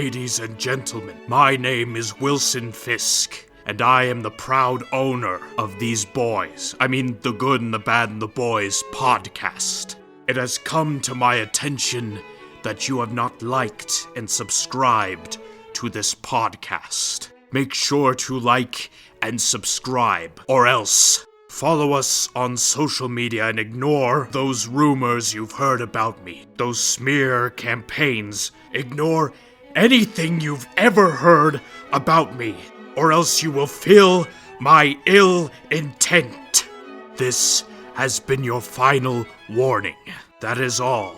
Ladies and gentlemen, my name is Wilson Fisk, and I am the proud owner of these boys. I mean, the Good and the Bad and the Boys podcast. It has come to my attention that you have not liked and subscribed to this podcast. Make sure to like and subscribe, or else follow us on social media and ignore those rumors you've heard about me, those smear campaigns. Ignore anything you've ever heard about me, or else you will feel my ill intent. This has been your final warning. That is all.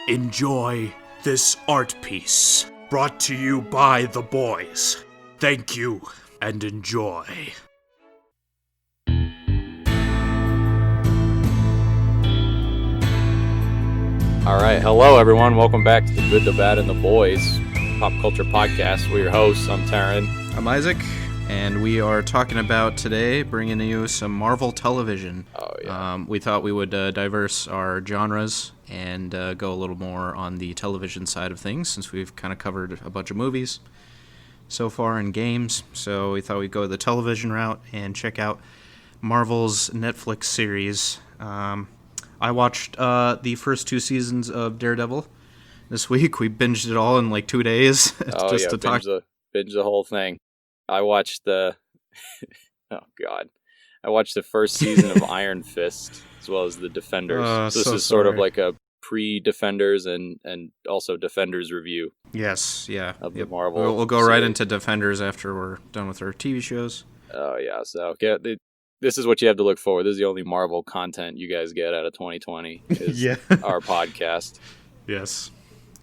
Enjoy this art piece, brought to you by the boys. Thank you, and enjoy. All right, hello everyone. Welcome back to the Good, the Bad, and the Boys pop culture podcast. We're your hosts. I'm Taryn. I'm Isaac, and we are talking about today bringing you some Marvel television. Oh yeah. We thought we would diverse our genres and go a little more on the television side of things, since we've kind of covered a bunch of movies so far and games. So we thought we'd go the television route and check out Marvel's Netflix series. I watched the first 2 seasons of Daredevil this week. We binged it all in like 2 days. Binge the whole thing. I watched the I watched the first season of Iron Fist as well as the Defenders. This is sort of like a pre-Defenders and also Defenders review. Yes, yeah. Of the Marvel. We'll go right into Defenders after we're done with our TV shows. Oh yeah, so this is what you have to look for. This is the only Marvel content you guys get out of 2020 is our podcast. Yes.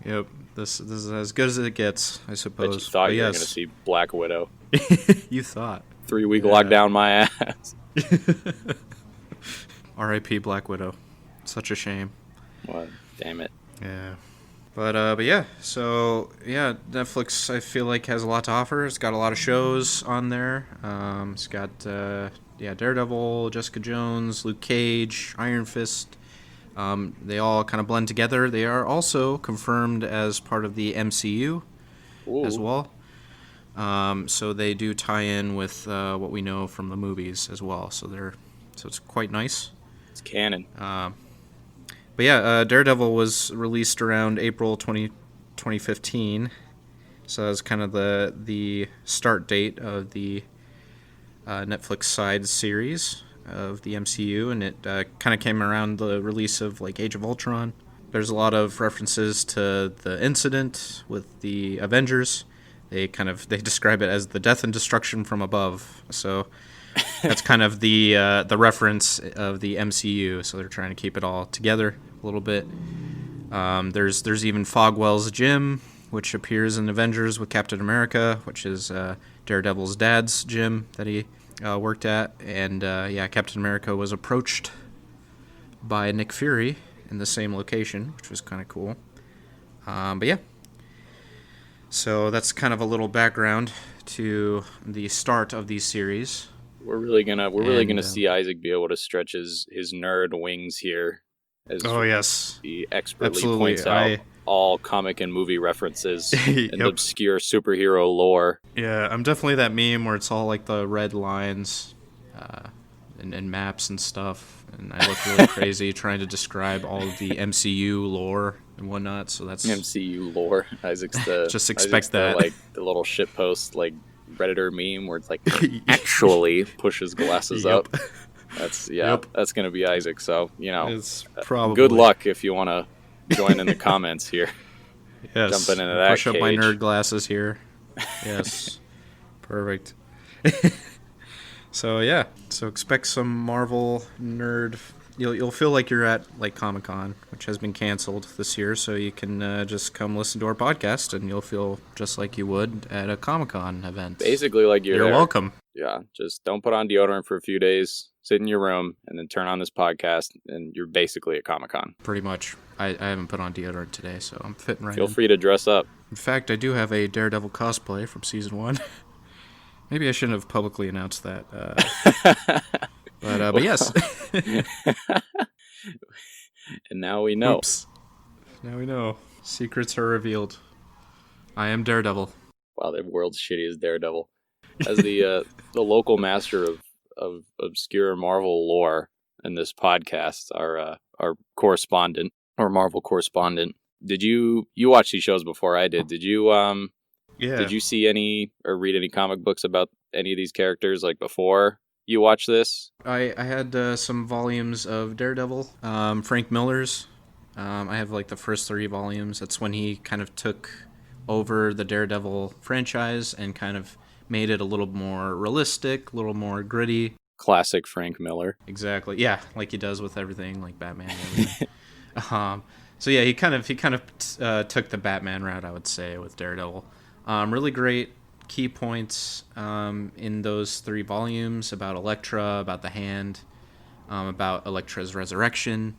Yep. This is as good as it gets, I suppose. But you thought you were going to see Black Widow. You thought. 3-week lockdown my ass. R.I.P. Black Widow. Such a shame. What? Damn it. Yeah. But yeah, so yeah, Netflix I feel like has a lot to offer. It's got a lot of shows on there. It's got Daredevil, Jessica Jones, Luke Cage, Iron Fist. They all kind of blend together. They are also confirmed as part of the MCU as well. So they do tie in with what we know from the movies as well. So it's quite nice. It's canon. But yeah, Daredevil was released around April 2015. So that was kind of the start date of the Netflix side series of the MCU, and it kind of came around the release of like Age of Ultron. There's a lot of references to the incident with the Avengers. They describe it as the death and destruction from above. So that's kind of the reference of the MCU. So they're trying to keep it all together a little bit. There's even Fogwell's gym, which appears in Avengers with Captain America, which is Daredevil's dad's gym that he worked at. And Captain America was approached by Nick Fury in the same location, which was kind of cool. But yeah, so that's kind of a little background to the start of these series. We're really gonna see Isaac be able to stretch his nerd wings here. As he expertly points out all comic and movie references and obscure superhero lore. Yeah, I'm definitely that meme where it's all like the red lines and maps and stuff, and I look really crazy trying to describe all of the MCU lore and whatnot. So that's MCU lore. Isaac's just expect that, like the little shitpost like Redditor meme where it's like actually pushes glasses up. That's That's gonna be Isaac. So it's probably good luck if you want to join in the comments here. Yes, jumping into that. Push up my nerd glasses here. Yes, perfect. So expect some Marvel nerd. You'll feel like you're at like Comic-Con, which has been canceled this year, so you can just come listen to our podcast, and you'll feel just like you would at a Comic-Con event. Basically, like you're there. Welcome. Yeah, just don't put on deodorant for a few days, sit in your room, and then turn on this podcast, and you're basically at Comic-Con. Pretty much. I haven't put on deodorant today, so I'm fitting right in. Feel free to dress up. In fact, I do have a Daredevil cosplay from Season 1. Maybe I shouldn't have publicly announced that. But yes. And now we know. Oops. Now we know. Secrets are revealed. I am Daredevil. Wow, the world's shittiest Daredevil. As the local master of obscure Marvel lore in this podcast, our correspondent or Marvel correspondent. Did you watch these shows before I did? Did you Did you see any or read any comic books about any of these characters like before you watched this? I had some volumes of Daredevil, Frank Miller's. I have like the first 3 volumes. That's when he kind of took over the Daredevil franchise and kind of made it a little more realistic, a little more gritty. Classic Frank Miller. Exactly. Yeah, like he does with everything, like Batman and everything. So yeah, he kind of took the Batman route, I would say, with Daredevil. Really great key points in those 3 volumes about Elektra, about the Hand, about Elektra's resurrection,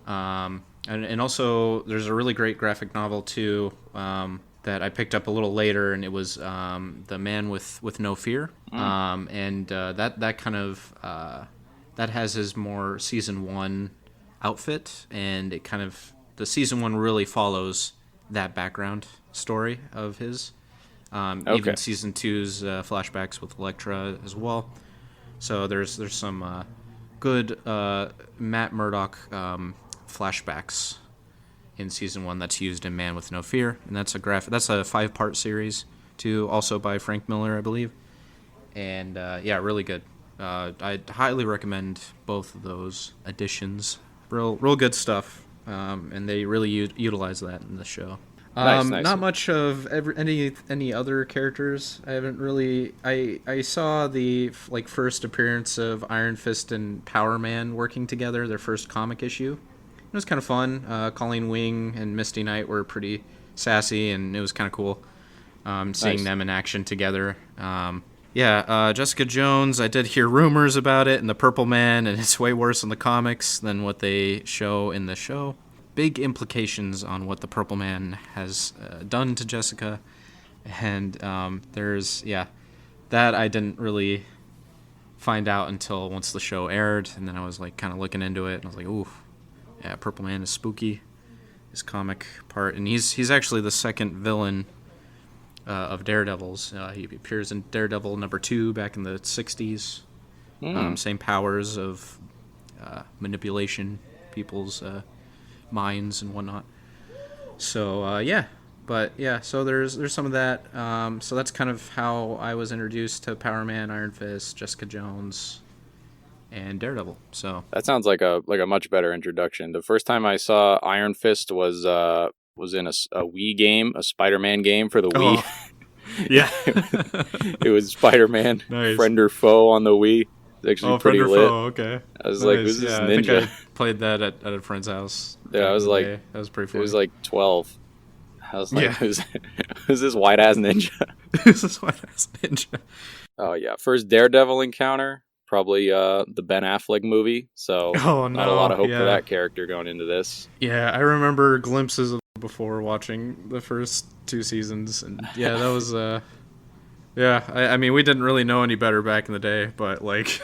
and also there's a really great graphic novel too that I picked up a little later, and it was The Man with No Fear, and that kind of that has his more season 1 outfit, and it kind of the season 1 really follows that background story of his. Even season 2's flashbacks with Elektra as well. So there's some good Matt Murdock flashbacks in season 1 that's used in Man with No Fear, and that's a 5-part series too, also by Frank Miller, I believe. And really good. I'd highly recommend both of those editions. Real good stuff, and they really utilize that in the show. Nice. Not much of any other characters. I haven't really. I saw the first appearance of Iron Fist and Power Man working together, their first comic issue. It was kind of fun. Colleen Wing and Misty Knight were pretty sassy, and it was kind of cool seeing them in action together. Jessica Jones, I did hear rumors about it, and the Purple Man, and it's way worse in the comics than what they show in the show. Big implications on what the Purple Man has done to Jessica, and that I didn't really find out until once the show aired, and then I was like kind of looking into it, and I was like, ooh, yeah, Purple Man is spooky, his comic part, and he's actually the second villain of Daredevil's. He appears in Daredevil #2 back in the 60s. Same powers of manipulation, people's minds and whatnot. So so there's some of that. So that's kind of how I was introduced to Power Man, Iron Fist, Jessica Jones, and Daredevil. So that sounds like a much better introduction. The first time I saw Iron Fist was in a Wii game, a Spider-Man game for the Wii. Yeah. It was Spider-Man, Friend or Foe on the Wii. It's actually pretty lit. Foe, okay. I was like, who's this ninja? I think I played that at a friend's house. Yeah, I was like, that was pretty funny. It was like 12. I was like, who's this white-ass ninja? Who's this white-ass ninja? Oh, yeah. First Daredevil encounter, probably the Ben Affleck movie. So not a lot of hope for that character going into this. Yeah, I remember glimpses of it before watching the first 2 seasons. And yeah, that was... I mean, we didn't really know any better back in the day, but like...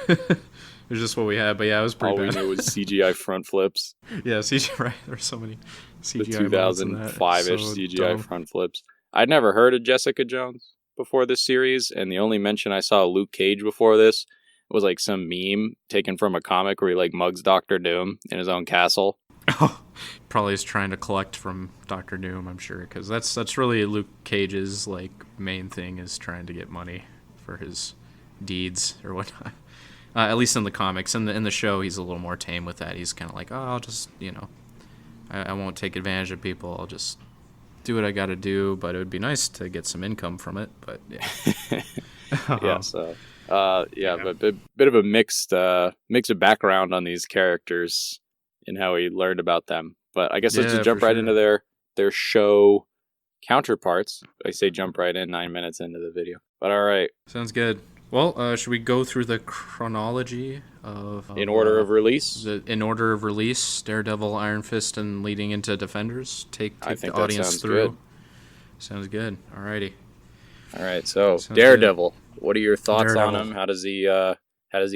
It was just what we had, but yeah, it was pretty bad. All we knew was CGI front flips. Yeah, CGI, right. There's so many CGI. The 2005-ish CGI front flips. I'd never heard of Jessica Jones before this series, and the only mention I saw of Luke Cage before this was like some meme taken from a comic where he like mugs Doctor Doom in his own castle. Oh, probably is trying to collect from Doctor Doom, I'm sure, because that's really Luke Cage's like main thing, is trying to get money for his deeds or whatnot. At least in the comics. In the show, he's a little more tame with that. He's kind of like, I'll just, I won't take advantage of people. I'll just do what I got to do. But it would be nice to get some income from it. But yeah. But a bit of a mixed of background on these characters and how we learned about them. But I guess let's just jump right into their show counterparts. I say jump right in 9 minutes into the video. But all right. Sounds good. Well, should we go through the chronology of... In order of release? In order of release, Daredevil, Iron Fist, and leading into Defenders. Take the audience through. Good. Sounds good. Alrighty. All right, so Daredevil. Good. What are your thoughts on him? How does he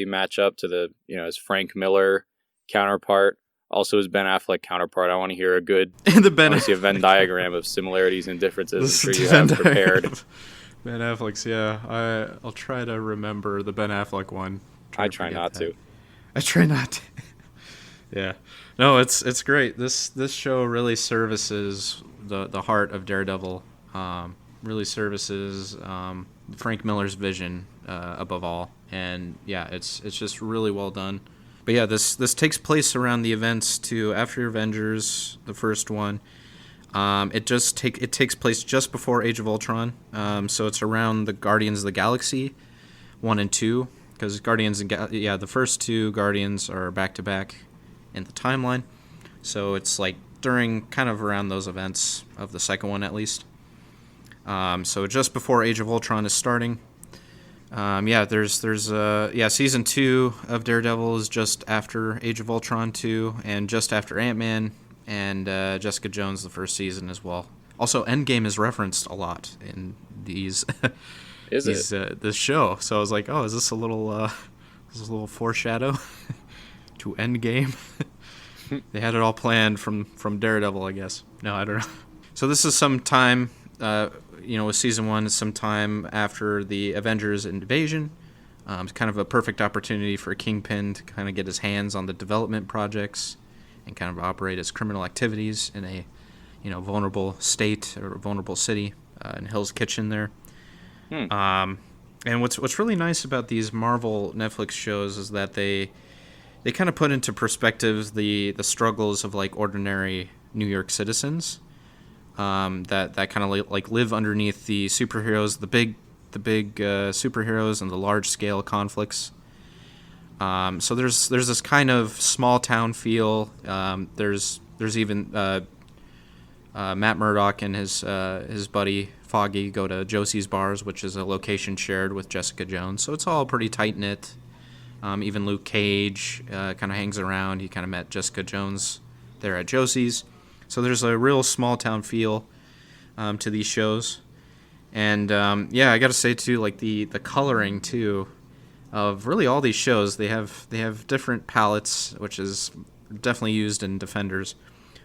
match up to the his Frank Miller counterpart? Also his Ben Affleck counterpart. I want to hear a good I want to see a Venn diagram of similarities and differences. I'm sure you have prepared. Ben Affleck's, yeah. I'll try to remember the Ben Affleck one. I try not to. I try not to. Yeah. No, it's great. This show really services the heart of Daredevil. Really services Frank Miller's vision above all. And yeah, it's just really well done. But yeah, this takes place around the events to after Avengers, the first one. It takes place just before Age of Ultron. So it's around the Guardians of the Galaxy 1 and 2, because the first two Guardians are back to back in the timeline. So it's like during kind of around those events of the second one at least. So just before Age of Ultron is starting. Season 2 of Daredevil is just after Age of Ultron 2 and just after Ant-Man and Jessica Jones the first season as well. Also, Endgame is referenced a lot in this show. So I was like, oh, is this a little foreshadow to Endgame? They had it all planned from Daredevil, I guess. No, I don't know. So this is some time, with season 1 is some time after the Avengers invasion. It's kind of a perfect opportunity for Kingpin to kind of get his hands on the development projects and kind of operate his criminal activities in a, vulnerable state or vulnerable city in Hell's Kitchen there. And what's really nice about these Marvel Netflix shows is that they kind of put into perspective the struggles of like ordinary New York citizens that kind of like live underneath the superheroes, the big superheroes and the large scale conflicts. So there's this kind of small town feel. There's even Matt Murdock and his buddy Foggy go to Josie's Bars, which is a location shared with Jessica Jones. So it's all pretty tight knit. Even Luke Cage kind of hangs around. He kind of met Jessica Jones there at Josie's. So there's a real small town feel to these shows. And I got to say too, like the coloring too of really all these shows, they have different palettes, which is definitely used in Defenders.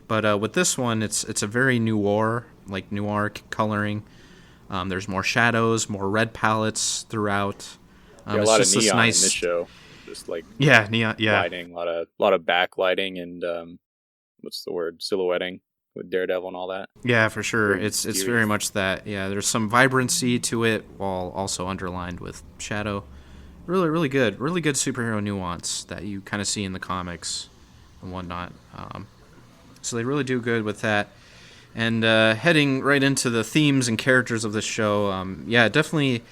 But with this one, it's a very noir coloring. There's more shadows, more red palettes throughout. A lot of neon in this show. Just like neon, lighting, a lot of backlighting and what's the word? Silhouetting with Daredevil and all that. Yeah, for sure. It's very much that. Yeah, there's some vibrancy to it while also underlined with shadow. Really, really good superhero nuance that you kind of see in the comics and whatnot. So they really do good with that. And heading right into the themes and characters of this show, definitely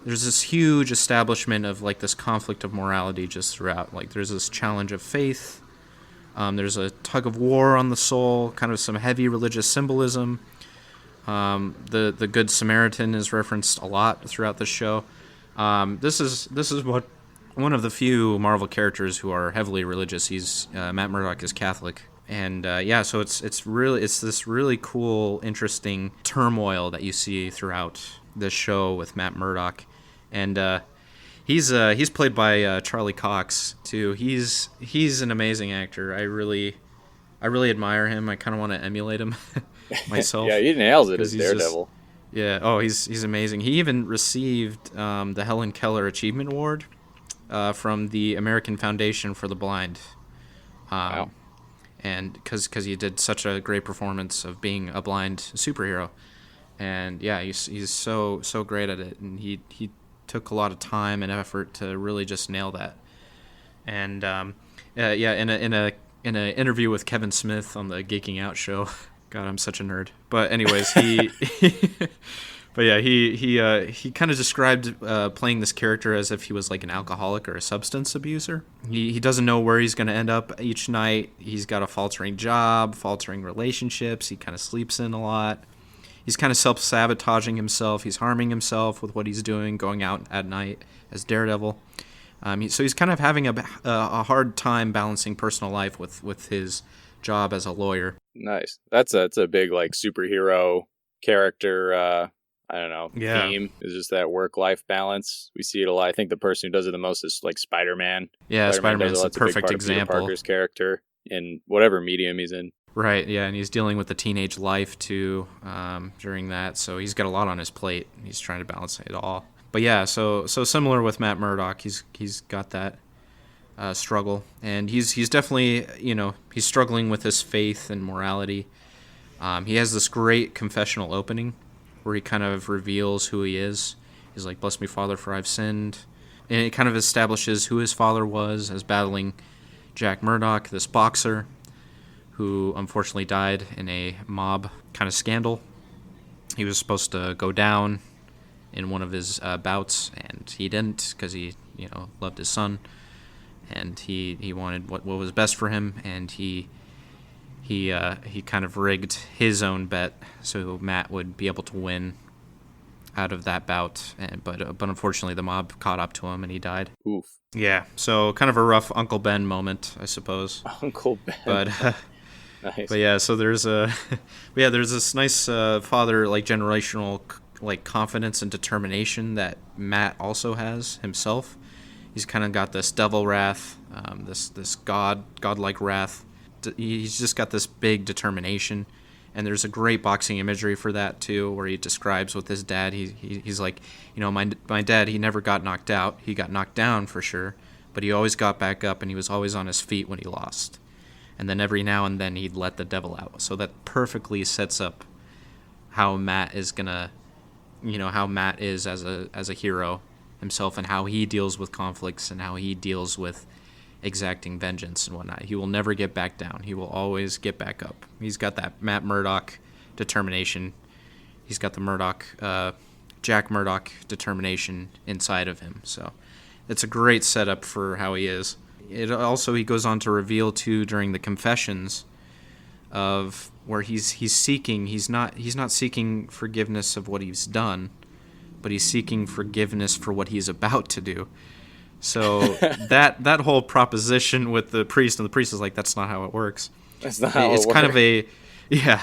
there's this huge establishment of like this conflict of morality just throughout. Like there's this challenge of faith. There's a tug of war on the soul, kind of some heavy religious symbolism. The Good Samaritan is referenced a lot throughout the show. This is what one of the few Marvel characters who are heavily religious. He's Matt Murdock is Catholic, and so it's this really cool, interesting turmoil that you see throughout this show with Matt Murdock, and he's played by Charlie Cox too. He's an amazing actor. I really admire him. I kind of want to emulate him myself. Yeah, he nails it as Daredevil. He's amazing. He even received the Helen Keller Achievement Award from the American Foundation for the Blind. Wow. And because he did such a great performance of being a blind superhero. And yeah, he's so great at it, and he took a lot of time and effort to really just nail that. And in an interview with Kevin Smith on the Geeking Out show, God, I'm such a nerd. But anyways, he kind of described playing this character as if he was like an alcoholic or a substance abuser. He doesn't know where he's going to end up each night. He's got a faltering job, faltering relationships. He kind of sleeps in a lot. He's kind of self-sabotaging himself. He's harming himself with what he's doing, going out at night as Daredevil. So he's kind of having a hard time balancing personal life with his job as a lawyer. Nice. That's a big like superhero character. Theme is just that work-life balance. We see it a lot. I think the person who does it the most is like Spider-Man. Yeah, Spider-Man's a perfect example. Peter Parker's character. in whatever medium he's in. Right, yeah, and he's dealing with the teenage life too during that, so he's got a lot on his plate. He's trying to balance it all. But yeah, so similar with Matt Murdock, he's got that struggle, and he's definitely, he's struggling with his faith and morality. He has this great confessional opening where he kind of reveals who he is. He's like, "Bless me, Father, for I've sinned," and it kind of establishes who his father was as battling Jack Murdock, this boxer who unfortunately died in a mob kind of scandal. He was supposed to go down in one of his bouts, and he didn't because he, loved his son, and he wanted what was best for him, and he kind of rigged his own bet so Matt would be able to win out of that bout, but unfortunately the mob caught up to him and he died. Oof. Yeah, so kind of a rough Uncle Ben moment, I suppose. Uncle Ben. But nice. But yeah, so there's there's this nice father generational confidence and determination that Matt also has himself. He's kind of got this devil wrath, this godlike wrath. He's just got this big determination, and there's a great boxing imagery for that too, where he describes with his dad. He's like, my dad, he never got knocked out. He got knocked down for sure, but he always got back up, and he was always on his feet when he lost. And then every now and then he'd let the devil out. So that perfectly sets up how Matt is gonna, how Matt is as a hero himself, and how he deals with conflicts and how he deals with exacting vengeance and whatnot. He will never get back down. He will always get back up. He's got that Matt Murdock determination. He's got the Jack Murdock determination inside of him. So it's a great setup for how he is. It also, he goes on to reveal too during the confessions of where he's seeking. He's not seeking forgiveness of what he's done, but he's seeking forgiveness for what he's about to do. So that whole proposition with the priest, and the priest is like, that's not how it works. That's not how it works. It's kind of a, yeah.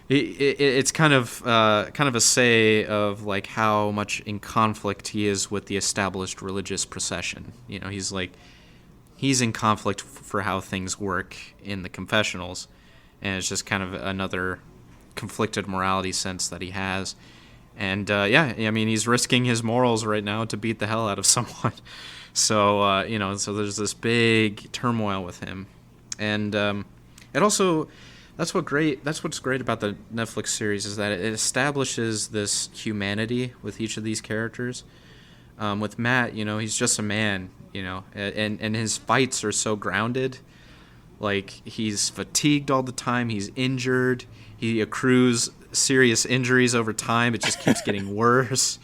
It's kind of a say of how much in conflict he is with the established religious procession. He's in conflict for how things work in the confessionals, and it's just kind of another conflicted morality sense that he has. And he's risking his morals right now to beat the hell out of someone. So so there's this big turmoil with him, and it also that's what's great about the Netflix series is that it establishes this humanity with each of these characters. With Matt, he's just a man, and his fights are so grounded. He's fatigued all the time. He's injured. He accrues serious injuries over time. It just keeps getting worse,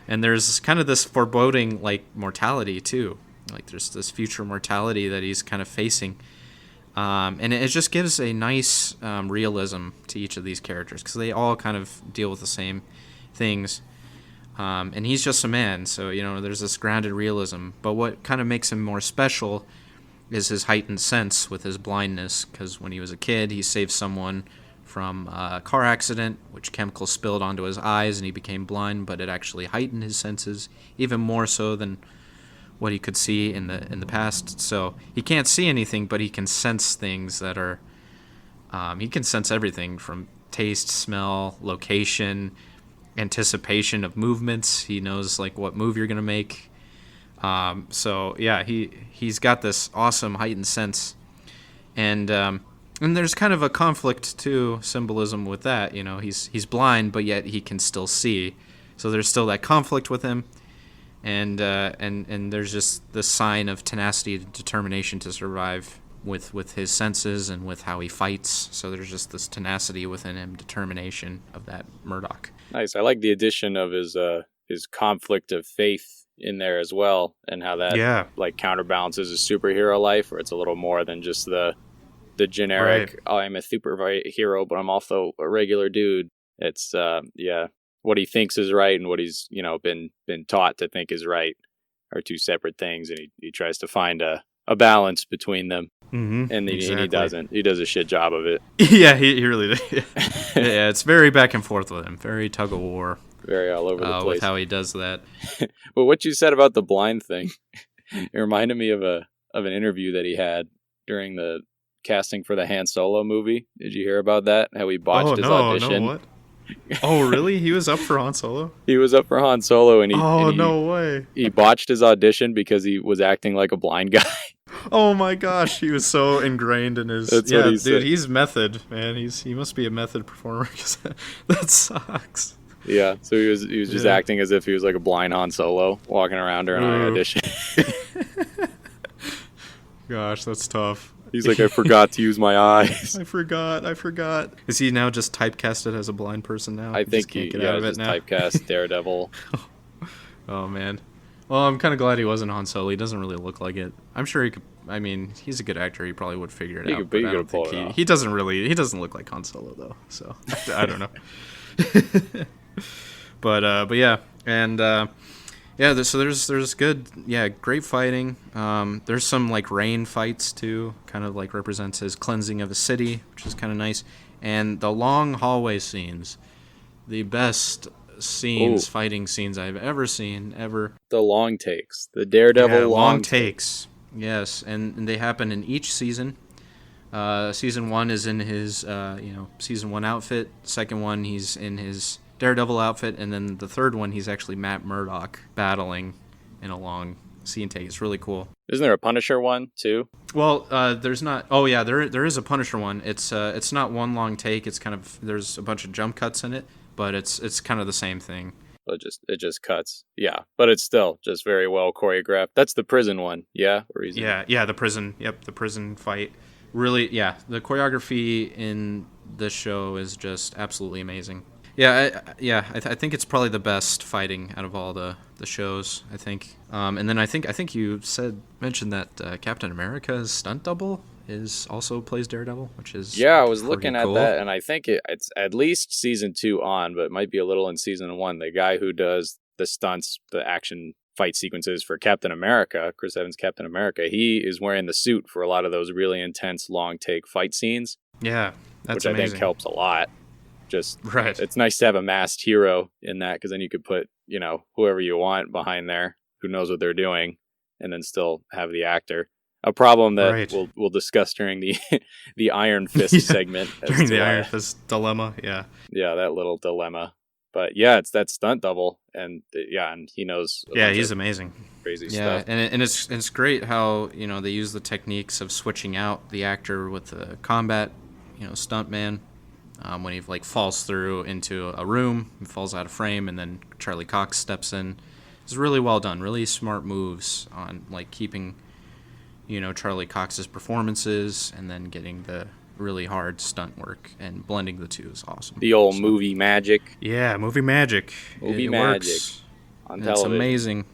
And there's kind of this foreboding, mortality too. There's this future mortality that he's kind of facing. And it just gives a nice realism to each of these characters because they all kind of deal with the same things. And he's just a man, so there's this grounded realism. But what kind of makes him more special is his heightened sense with his blindness, because when he was a kid, he saved someone from a car accident, which chemicals spilled onto his eyes, and he became blind. But it actually heightened his senses even more so than what he could see in the past. So he can't see anything, but he can sense things that are. He can sense everything from taste, smell, location, anticipation of movements. He knows what move you're gonna make. So yeah, he's got this awesome heightened sense, and there's kind of a conflict too, symbolism with that. He's blind, but yet he can still see. So there's still that conflict with him, and there's just this sign of tenacity and determination to survive with his senses and with how he fights. So there's just this tenacity within him, determination of that Murdock. Nice. I like the addition of his conflict of faith in there as well, and how that counterbalances his superhero life, where it's a little more than just the generic, right. Oh, I'm a superhero, but I'm also a regular dude. It's what he thinks is right and what he's been taught to think is right are two separate things, and he tries to find a balance between them. Mm-hmm, and he doesn't. He does a shit job of it. Yeah, he really does. Yeah, it's very back and forth with him. Very tug of war. Very all over the place. With how he does that. But what you said about the blind thing, it reminded me of an interview that he had during the casting for the Han Solo movie. Did you hear about that? How he botched his audition? No, what? Oh, really? He was up for Han Solo? He was up for Han Solo, and no way. He botched his audition because he was acting like a blind guy. Oh my gosh, he was so ingrained in his... That's what he said. He's method, man. He must be a method performer, because that sucks. Yeah, so he was just acting as if he was like a blind Han Solo walking around during an audition. Gosh, that's tough. He's like, I forgot to use my eyes. I forgot. Is he now just typecasted as a blind person now? I think he just typecast Daredevil. Oh, man. Well, I'm kind of glad he wasn't Han Solo. He doesn't really look like it. I'm sure he could... I mean, he's a good actor. He probably would figure it out. But I don't think he doesn't really... He doesn't look like Han Solo, though. So, I don't know. But yeah. And... yeah, so there's good, great fighting. There's some like rain fights too, kind of like represents his cleansing of a city, which is kind of nice. And the long hallway scenes, the best scenes, fighting scenes I've ever seen, ever. The long takes, the Daredevil long takes. Yes, and they happen in each season. Season 1 is in his, season 1 outfit. Second one, he's in his Daredevil outfit, and then the third one, he's actually Matt Murdock battling in a long scene take. It's really cool. Isn't there a Punisher one too? Well, there's not. Oh yeah, there is a Punisher one. It's not one long take. It's kind of, there's a bunch of jump cuts in it, but it's kind of the same thing. It just cuts. Yeah, but it's still just very well choreographed. That's the prison one, yeah? The prison. Yep, the prison fight. Really, yeah. The choreography in this show is just absolutely amazing. Yeah, I think it's probably the best fighting out of all the shows, I think. And then I think you mentioned that Captain America's stunt double plays Daredevil, which is I was looking cool. At that, and I think it's at least season 2 on, but it might be a little in season 1. The guy who does the stunts, the action fight sequences for Captain America, Chris Evans' Captain America, he is wearing the suit for a lot of those really intense long take fight scenes. Yeah, that's which amazing. I think helps a lot. Just right. It's nice to have a masked hero in that, because then you could put, whoever you want behind there who knows what they're doing, and then still have the actor. A problem that we'll discuss during the Iron Fist segment. During the Iron Fist dilemma, yeah. Yeah, that little dilemma. But yeah, it's that stunt double, and he knows. Yeah, he's amazing. Crazy stuff. Yeah, and it's great how they use the techniques of switching out the actor with the combat, stuntman. When he falls through into a room, he falls out of frame, and then Charlie Cox steps in. It's really well done. Really smart moves on keeping, Charlie Cox's performances, and then getting the really hard stunt work and blending the two is awesome. The old movie magic. Yeah, movie magic. Movie magic works on television. It's amazing.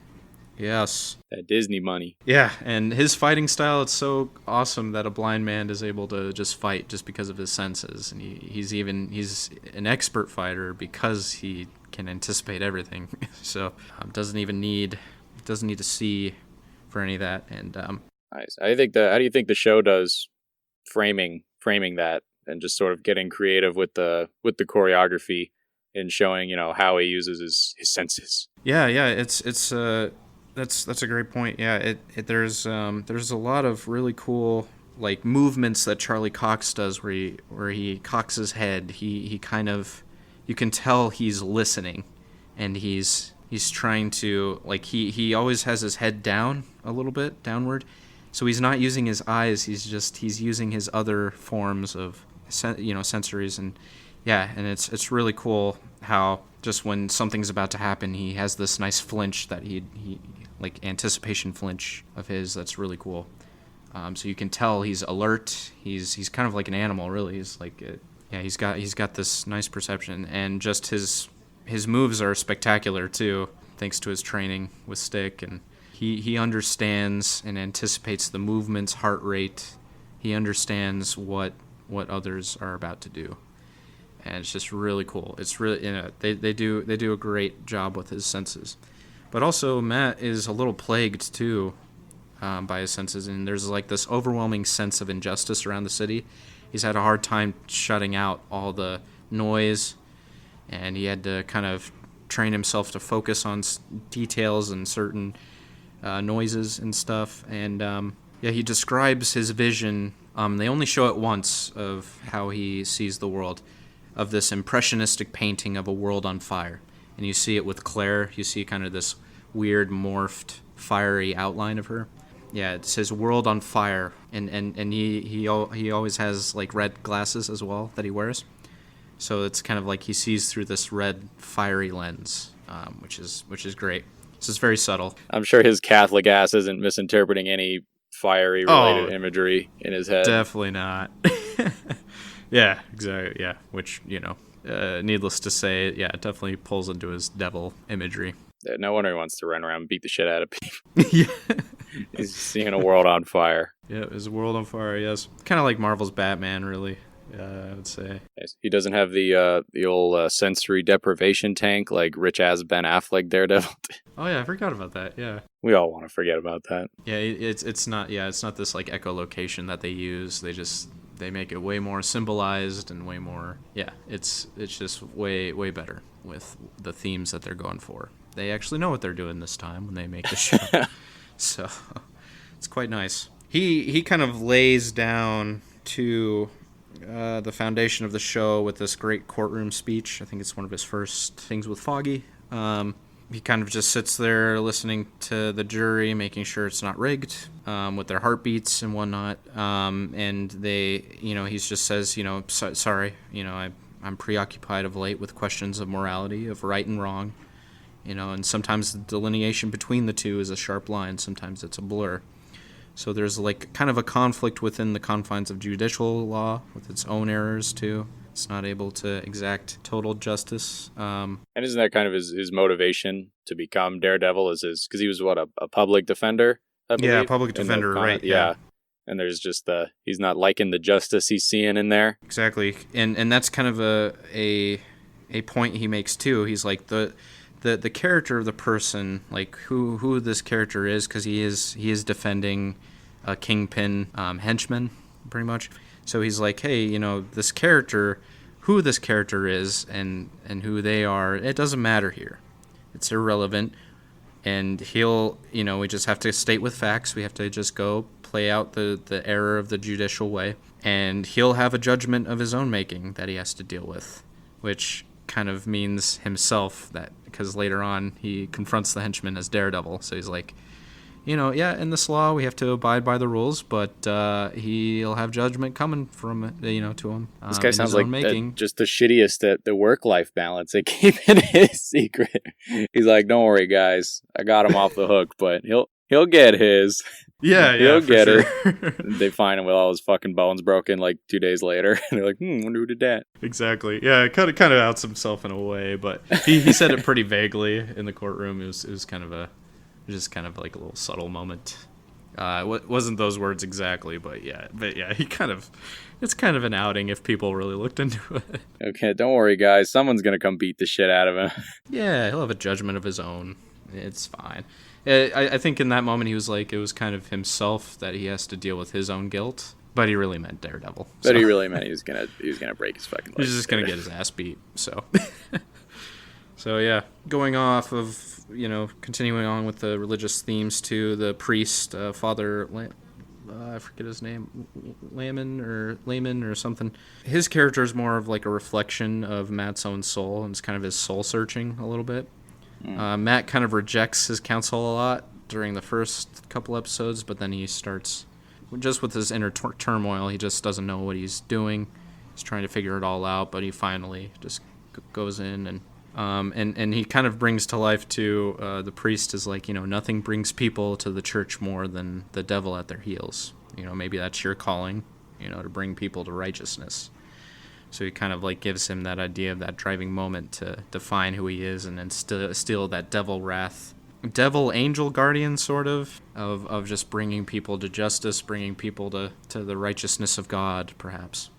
Yes. That Disney money. Yeah, and his fighting style, it's so awesome that a blind man is able to just fight just because of his senses. And he's an expert fighter because he can anticipate everything. So doesn't need to see for any of that. And nice. How do you think the show does framing that, and just sort of getting creative with the choreography and showing, how he uses his senses? Yeah, That's a great point. Yeah, there's a lot of really cool movements that Charlie Cox does where he cocks his head. He kind of, you can tell he's listening, and he's trying to he always has his head down a little bit downward, so he's not using his eyes. He's using his other forms of sensories, and it's really cool how just when something's about to happen, he has this nice flinch that he anticipation flinch of his. That's really cool. So you can tell he's alert. He's kind of like an animal, really. He's he's got this nice perception, and just his moves are spectacular too, thanks to his training with stick. And he understands and anticipates the movements, heart rate. He understands what others are about to do. And it's just really cool. It's really, they do a great job with his senses. But also, Matt is a little plagued, too, by his senses. And there's this overwhelming sense of injustice around the city. He's had a hard time shutting out all the noise. And he had to kind of train himself to focus on details and certain noises and stuff. And Yeah, he describes his vision. They only show it once of how he sees the world, of this impressionistic painting of a world on fire. And you see it with Claire. You see kind of this weird, morphed, fiery outline of her. Yeah, it says world on fire. And he always has like red glasses as well that he wears. So it's kind of like he sees through this red, fiery lens, which is great. So it's very subtle. I'm sure his Catholic ass isn't misinterpreting any fiery related imagery in his head. Definitely not. Yeah, exactly. Yeah, which, needless to say, yeah, it definitely pulls into his devil imagery. Yeah, no wonder he wants to run around and beat the shit out of people. Yeah. He's seeing a world on fire. Yeah, it's a world on fire, yes. Kind of like Marvel's Batman, really. I would say. He doesn't have the old sensory deprivation tank like rich-ass Ben Affleck Daredevil. Oh, yeah, I forgot about that, yeah. We all want to forget about that. Yeah, it's not this like echolocation that they use. They make it way more symbolized and way more, it's just way better with the themes that they're going for. They actually know what they're doing this time when they make the show. So, it's quite nice. He kind of lays down to the foundation of the show with this great courtroom speech. I think it's one of his first things with Foggy. He kind of just sits there listening to the jury, making sure it's not rigged, with their heartbeats and whatnot. And they, he just says, sorry, I'm preoccupied of late with questions of morality, of right and wrong, and sometimes the delineation between the two is a sharp line. Sometimes it's a blur. So there's like kind of a conflict within the confines of judicial law with its own errors too. It's not able to exact total justice. And isn't that kind of his motivation to become Daredevil? Because he was a public defender? Yeah, public defender, right? Yeah. And there's just he's not liking the justice he's seeing in there. Exactly, and that's kind of a point he makes too. He's like the character of the person, like who this character is, because he is defending a Kingpin henchman, pretty much. So he's like, hey, this character, who this character is and who they are, it doesn't matter here. It's irrelevant. And we just have to state with facts. We have to just go play out the error of the judicial way. And he'll have a judgment of his own making that he has to deal with, which kind of means himself, that because later on he confronts the henchman as Daredevil. So he's like, in this law we have to abide by the rules, but he'll have judgment coming from to him. This guy sounds like just the shittiest at the work-life balance. They keep in his secret. He's like, don't worry guys, I got him off the hook, but he'll get his. Yeah, he'll get it. They find him with all his fucking bones broken like 2 days later. And they're like, wonder who did that. Exactly. Yeah, it kind of outs himself in a way, but he said it pretty vaguely in the courtroom. It was kind of just kind of like a little subtle moment. It wasn't those words exactly, but yeah, it's kind of an outing if people really looked into it. Okay, don't worry guys, someone's gonna come beat the shit out of him. Yeah, he'll have a judgment of his own. It's fine. I think in that moment he was like, it was kind of himself that he has to deal with his own guilt, but he really meant Daredevil. But he really meant he was gonna break his fucking leg. He's just gonna get his ass beat. So, so yeah, going off of continuing on with the religious themes too. The priest, Father, I forget his name, Layman or something. His character is more of like a reflection of Matt's own soul, and it's kind of his soul searching a little bit. Matt kind of rejects his counsel a lot during the first couple episodes, but then he starts, just with his inner turmoil, he just doesn't know what he's doing. He's trying to figure it all out, but he finally just goes in and he kind of brings to life too, the priest is like, nothing brings people to the church more than the devil at their heels. Maybe that's your calling, to bring people to righteousness. So he kind of like gives him that idea of that driving moment to define who he is and then steal that devil wrath. Devil angel guardian sort of just bringing people to justice, bringing people to the righteousness of God, perhaps.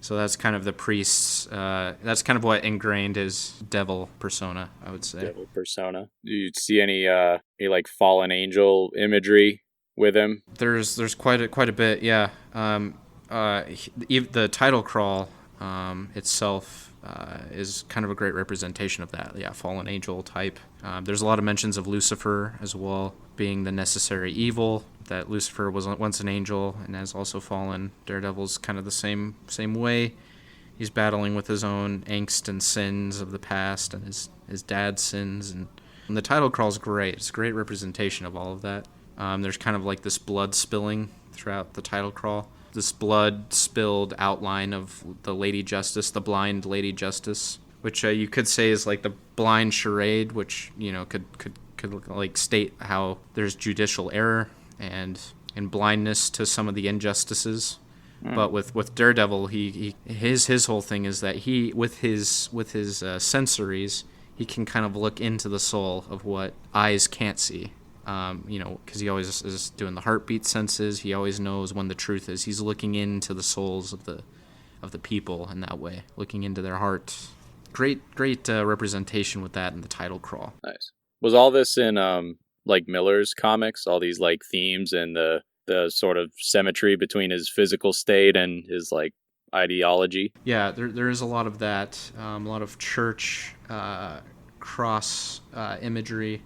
So that's kind of the priest's, that's kind of what ingrained his devil persona, I would say. Devil persona. Do you see any like fallen angel imagery with him? There's quite a bit, yeah. The title crawl itself is kind of a great representation of that. Yeah, fallen angel type. There's a lot of mentions of Lucifer as well, being the necessary evil. That Lucifer was once an angel and has also fallen. Daredevil's kind of the same way. He's battling with his own angst and sins of the past and his dad's sins. And the title crawl's great. It's a great representation of all of that. There's kind of like this blood spilling throughout the title crawl. This blood-spilled outline of the Lady Justice, the blind Lady Justice, which you could say is like the blind charade, which, you know, could like state how there's judicial error and blindness to some of the injustices. But with Daredevil, his whole thing is that he with his sensories, he can kind of look into the soul of what eyes can't see. You know, because he always is doing the heartbeat senses. He always knows when the truth is. He's looking into the souls of the people in that way, looking into their hearts. Great representation with that in the title crawl. Nice. Was all this in like Miller's comics? All these like themes and the sort of symmetry between his physical state and his like ideology? Yeah, there is a lot of that. A lot of church cross imagery.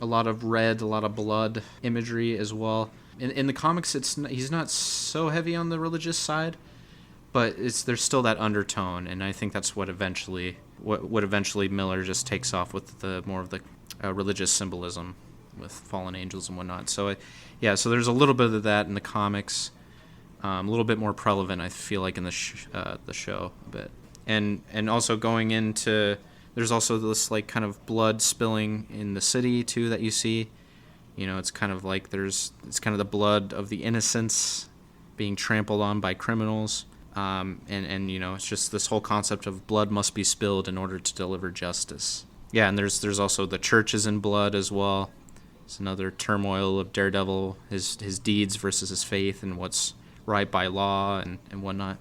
A lot of red, a lot of blood imagery as well. In the comics, he's not so heavy on the religious side, but there's still that undertone, and I think that's what eventually Miller just takes off with the more of the religious symbolism with fallen angels and whatnot. So so there's a little bit of that in the comics, a little bit more prevalent, I feel like, in the show a bit, and also going into. There's also this like kind of blood spilling in the city too that you see. You know, it's kind of like it's kind of the blood of the innocents being trampled on by criminals. And you know, it's just this whole concept of blood must be spilled in order to deliver justice. Yeah, and there's also the church is in blood as well. It's another turmoil of Daredevil, his deeds versus his faith and what's right by law and whatnot.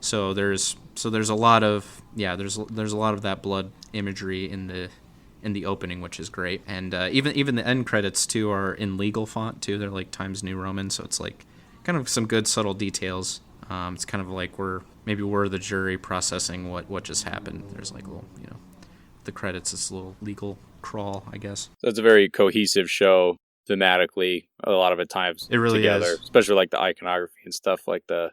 So there's a lot of there's a lot of that blood imagery in the opening, which is great, and even the end credits too are in legal font too. They're like Times New Roman, so it's like kind of some good subtle details. It's kind of like we're the jury processing what just happened. There's like a little, you know, the credits is a little legal crawl, I guess. So it's a very cohesive show thematically. A lot of it times it really together, is, especially like the iconography and stuff, like the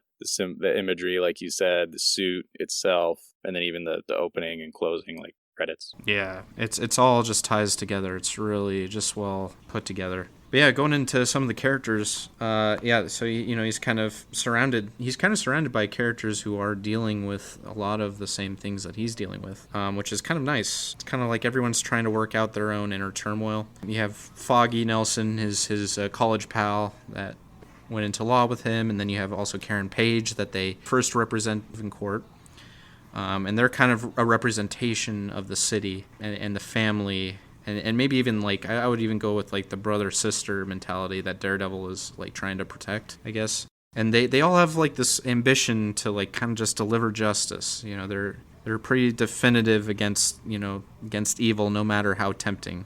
imagery, like you said, the suit itself, and then even the opening and closing like credits. Yeah, it's all just ties together. It's really just well put together. But yeah, going into some of the characters, so you know, he's kind of surrounded by characters who are dealing with a lot of the same things that he's dealing with, which is kind of nice. It's kind of like everyone's trying to work out their own inner turmoil. You have Foggy Nelson, his college pal that went into law with him, and then you have also Karen Page that they first represent in court. And they're kind of a representation of the city and the family, and maybe even like I would even go with like the brother-sister mentality that Daredevil is like trying to protect, I guess. And they all have like this ambition to like kind of just deliver justice. You know, they're pretty definitive against evil, no matter how tempting,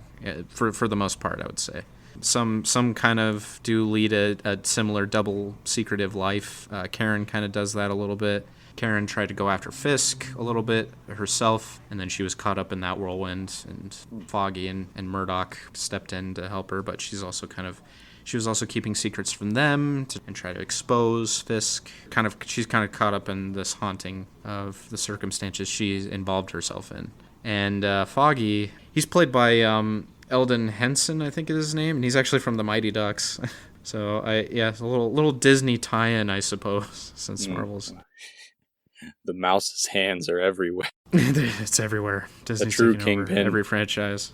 for the most part, I would say. Some kind of do lead a similar double secretive life. Karen kind of does that a little bit. Karen tried to go after Fisk a little bit herself, and then she was caught up in that whirlwind, and Foggy and Murdoch stepped in to help her, but she was also keeping secrets from them and try to expose Fisk. She's kind of caught up in this haunting of the circumstances she's involved herself in. And Foggy, he's played by Eldon Henson, I think is his name, and he's actually from the Mighty Ducks. So it's a little Disney tie-in, I suppose, since Marvel's. The mouse's hands are everywhere. It's everywhere. Disney's the true taking Kingpin. Over every franchise.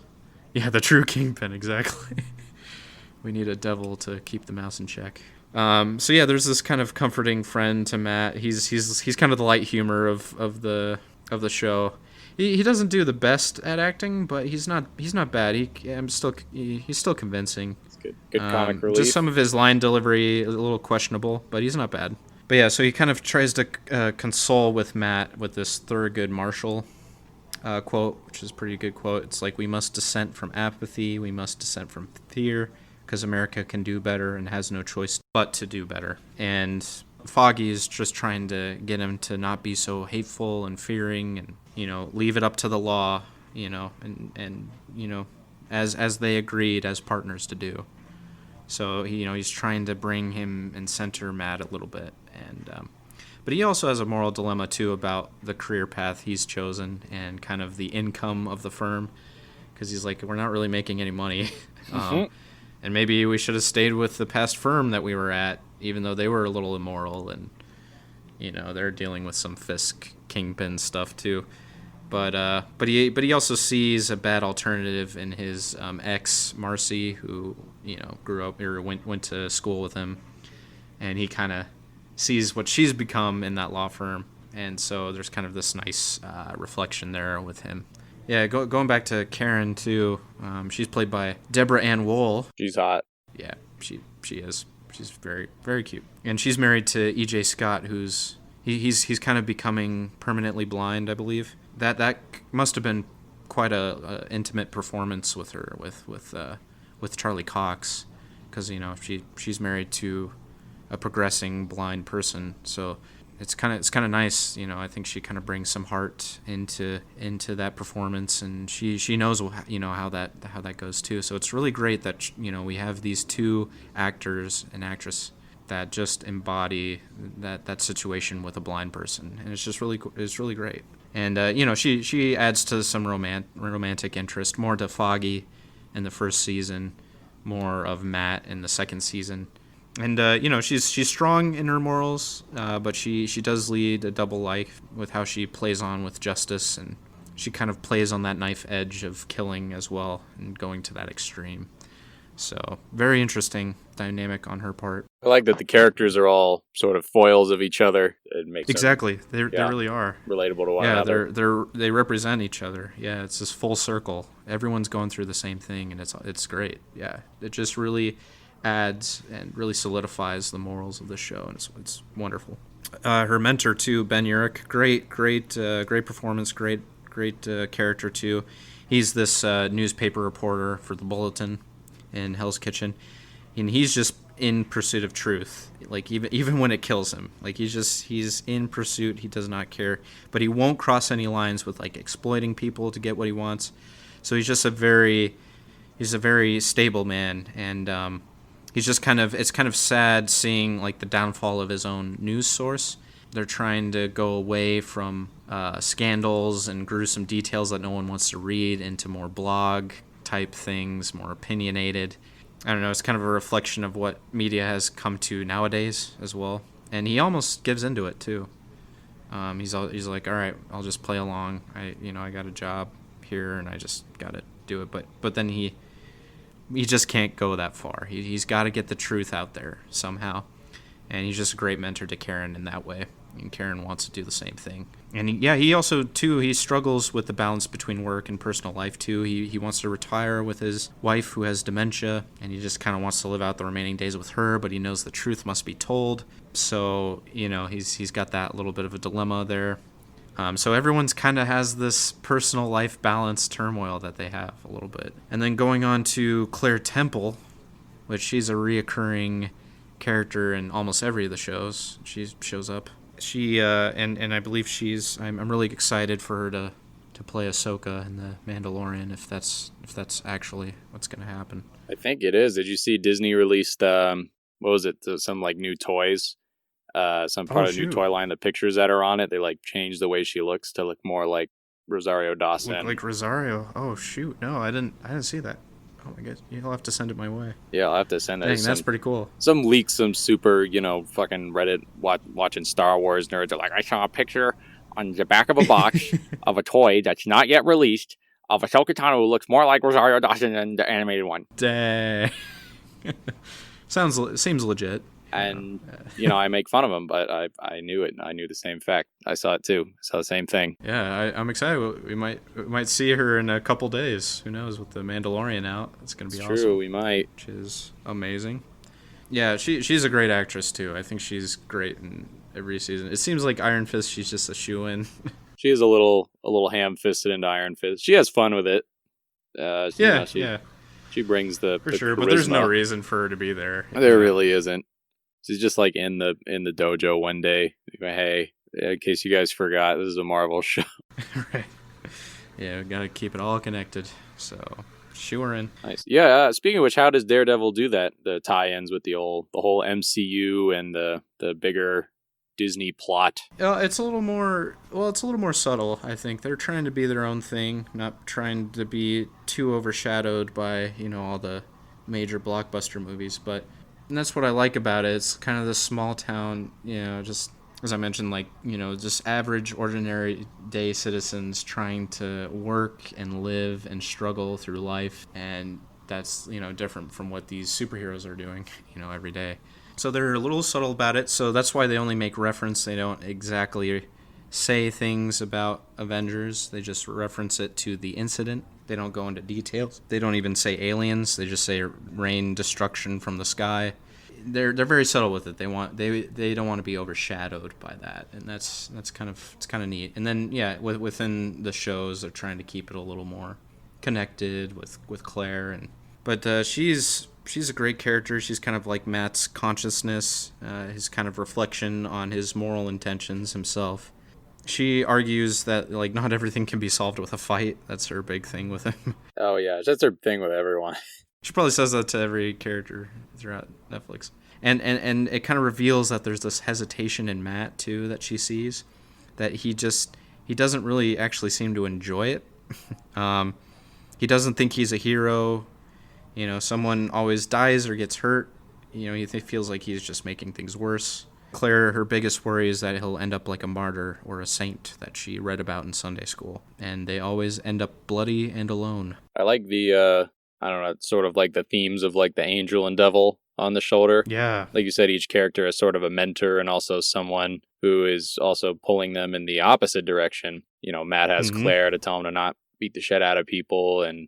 Yeah, the true Kingpin, exactly. We need a devil to keep the mouse in check. So yeah, there's this kind of comforting friend to Matt. He's kind of the light humor of the show. He doesn't do the best at acting, but he's not bad. He's still convincing. It's good comic relief. Just some of his line delivery a little questionable, but he's not bad. But yeah, so he kind of tries to console with Matt with this Thurgood Marshall quote, which is a pretty good quote. It's like, we must dissent from apathy, we must dissent from fear, because America can do better and has no choice but to do better. And Foggy is just trying to get him to not be so hateful and fearing, and leave it up to the law, and as they agreed as partners to do. So he's trying to bring him and center Matt a little bit, and but he also has a moral dilemma too about the career path he's chosen and kind of the income of the firm, because he's like, we're not really making any money. And maybe we should have stayed with the past firm that we were at, even though they were a little immoral, and they're dealing with some Fisk Kingpin stuff too. But he also sees a bad alternative in his ex Marcy, who grew up or went to school with him, and he kind of sees what she's become in that law firm, and so there's kind of this nice reflection there with him. Yeah, going back to Karen too. She's played by Deborah Ann Wool. She's hot. Yeah, she is. She's very, very cute. And she's married to E.J. Scott, who's he's kind of becoming permanently blind, I believe. That must have been quite a intimate performance with her with Charlie Cox, because she's married to a progressing blind person, so it's kind of nice. I think she kind of brings some heart into that performance, and she knows how that goes too. So it's really great that we have these two actors and actress that just embody that situation with a blind person, and it's really great. And she adds to some romantic interest, more to Foggy in the first season, more of Matt in the second season. And she's strong in her morals, but she does lead a double life with how she plays on with justice, and she kind of plays on that knife edge of killing as well and going to that extreme. So very interesting dynamic on her part. I like that the characters are all sort of foils of each other. It makes exactly they really are relatable to one another. They represent each other. Yeah, it's this full circle. Everyone's going through the same thing, and it's great. Yeah, it just really adds and really solidifies the morals of the show, and it's wonderful. Her mentor too, Ben Urich, great performance, great character too. He's this newspaper reporter for the Bulletin in Hell's Kitchen, and he's just in pursuit of truth. Like even when it kills him, like he's in pursuit. He does not care, but he won't cross any lines with like exploiting people to get what he wants. So he's just a very stable man, and he's just it's kind of sad seeing like the downfall of his own news source. They're trying to go away from scandals and gruesome details that no one wants to read into more blog type things, more opinionated. I don't know, it's kind of a reflection of what media has come to nowadays as well. And he almost gives into it too. He's like, all right, I'll just play along. I got a job here and I just got to do it. But then he just can't go that far. He's got to get the truth out there somehow. And he's just a great mentor to Karen in that way. And Karen wants to do the same thing. And he also, too, he struggles with the balance between work and personal life, too. He wants to retire with his wife who has dementia, and he just kind of wants to live out the remaining days with her, but he knows the truth must be told. So, he's got that little bit of a dilemma there. So everyone's kind of has this personal life balance turmoil that they have a little bit. And then going on to Claire Temple, which she's a reoccurring character in almost every of the shows. She shows up. She and I believe I'm really excited for her to play Ahsoka in the Mandalorian, if that's actually what's going to happen. I think it is. Did you see Disney released what was it? Some like new toys, some part of the new toy line. The pictures that are on it, they like changed the way she looks to look more like Rosario Dawson. Look like Rosario. Oh shoot! No, I didn't see that. Oh my god, you'll have to send it my way. Yeah, I'll have to send that. Dang, that's pretty cool. Some leaks, some super, fucking Reddit watching Star Wars nerds are like, I saw a picture on the back of a box of a toy that's not yet released of Ahsoka Tano who looks more like Rosario Dawson than the animated one. Dang. Seems legit. And, I make fun of him, but I knew it. I knew the same fact. I saw it too. I saw the same thing. Yeah, I'm excited. We might see her in a couple days. Who knows, with the Mandalorian out. It's going to be awesome. True, we might. Which is amazing. Yeah, she's a great actress too. I think she's great in every season. It seems like Iron Fist, she's just a shoo-in. She is a little ham-fisted into Iron Fist. She has fun with it. Yeah. She brings the sure, charisma. but there's no reason for her to be there. There really isn't. So he's just like in the dojo one day. Hey, in case you guys forgot, this is a Marvel show. Right. Yeah, we gotta keep it all connected. So sure in. Nice. Yeah. Speaking of which, how does Daredevil do that? The tie-ins with the whole MCU and the bigger Disney plot. It's a little more. Well, it's a little more subtle. I think they're trying to be their own thing, not trying to be too overshadowed by all the major blockbuster movies. And that's what I like about it. It's kind of this small town, just as I mentioned, like just average, ordinary day citizens trying to work and live and struggle through life, and that's different from what these superheroes are doing, every day. So they're a little subtle about it, so that's why they only make reference. They don't exactly say things about Avengers. They just reference it to the incident. They don't go into details. They don't even say aliens. They just say rain destruction from the sky. They're very subtle with it. They don't want to be overshadowed by that, and it's kind of neat. And then within the shows, they're trying to keep it a little more connected with Claire, but she's a great character. She's kind of like Matt's consciousness, his kind of reflection on his moral intentions himself. She argues that not everything can be solved with a fight. That's her big thing with him. Oh yeah, that's her thing with everyone. She probably says that to every character throughout Netflix. And it kind of reveals that there's this hesitation in Matt too that she sees, that he doesn't really actually seem to enjoy it. He doesn't think he's a hero. Someone always dies or gets hurt. He feels like he's just making things worse. Claire, her biggest worry is that he'll end up like a martyr or a saint that she read about in Sunday school. And they always end up bloody and alone. I like the, I don't know, sort of like the themes of like the angel and devil on the shoulder. Yeah. Like you said, each character is sort of a mentor and also someone who is also pulling them in the opposite direction. Matt has Claire to tell him to not beat the shit out of people, and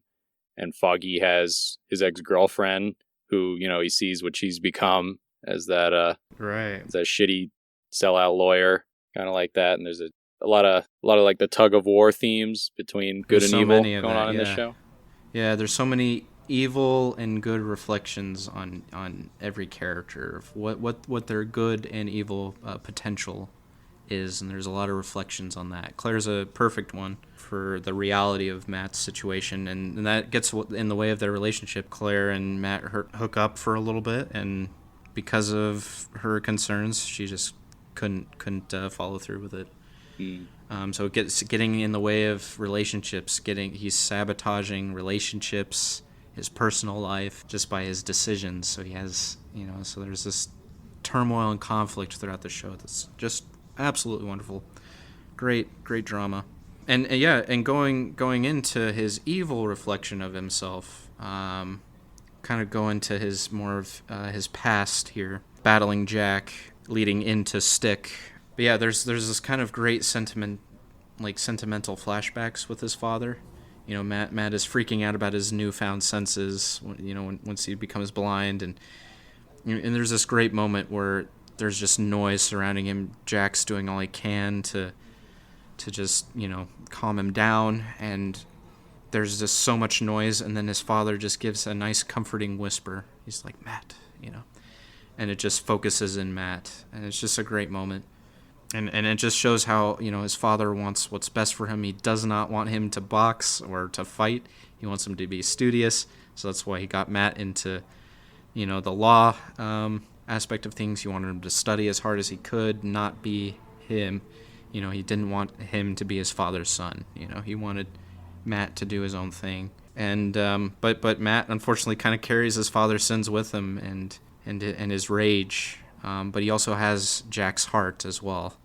Foggy has his ex-girlfriend who, he sees what she's become as that as that shitty sellout lawyer, kind of like that. And there's a lot of like the tug of war themes between good and evil going on in this show. Yeah, there's so many evil and good reflections on every character of what their good and evil potential is, and there's a lot of reflections on that. Claire's a perfect one for the reality of Matt's situation, and that gets in the way of their relationship. Claire and Matt hook up for a little bit, and because of her concerns, she just couldn't follow through with it. So it gets getting in the way of relationships. He's sabotaging relationships, his personal life, just by his decisions. So he has, so there's this turmoil and conflict throughout the show that's just absolutely wonderful. Great drama. And going into his evil reflection of himself, kind of go into his more of his past here, battling Jack, leading into Stick. But yeah, there's this kind of great sentimental flashbacks with his father. Matt is freaking out about his newfound senses, once he becomes blind, and there's this great moment where there's just noise surrounding him. Jack's doing all he can to just, calm him down, and there's just so much noise, and then his father just gives a nice comforting whisper. He's like, Matt, and it just focuses in Matt, and it's just a great moment. And it just shows how, his father wants what's best for him. He does not want him to box or to fight. He wants him to be studious. So that's why he got Matt into, the law aspect of things. He wanted him to study as hard as he could, not be him. He didn't want him to be his father's son. He wanted Matt to do his own thing. And but Matt unfortunately kind of carries his father's sins with him and his rage. But he also has Jack's heart as well,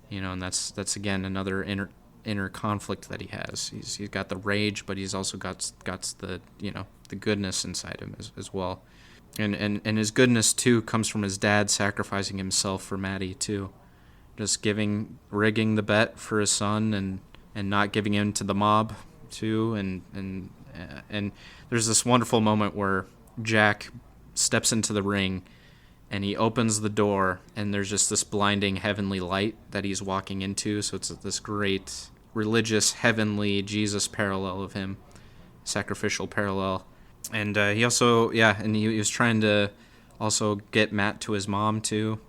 and that's again another inner conflict that he has. He's got the rage, but he's also got the the goodness inside him as well, and his goodness too comes from his dad sacrificing himself for Maddie too, just rigging the bet for his son and not giving in to the mob too, and there's this wonderful moment where Jack steps into the ring. And he opens the door, and there's just this blinding heavenly light that he's walking into. So it's this great religious, heavenly Jesus parallel of him, sacrificial parallel. And he also, he was trying to Also get Matt to his mom too.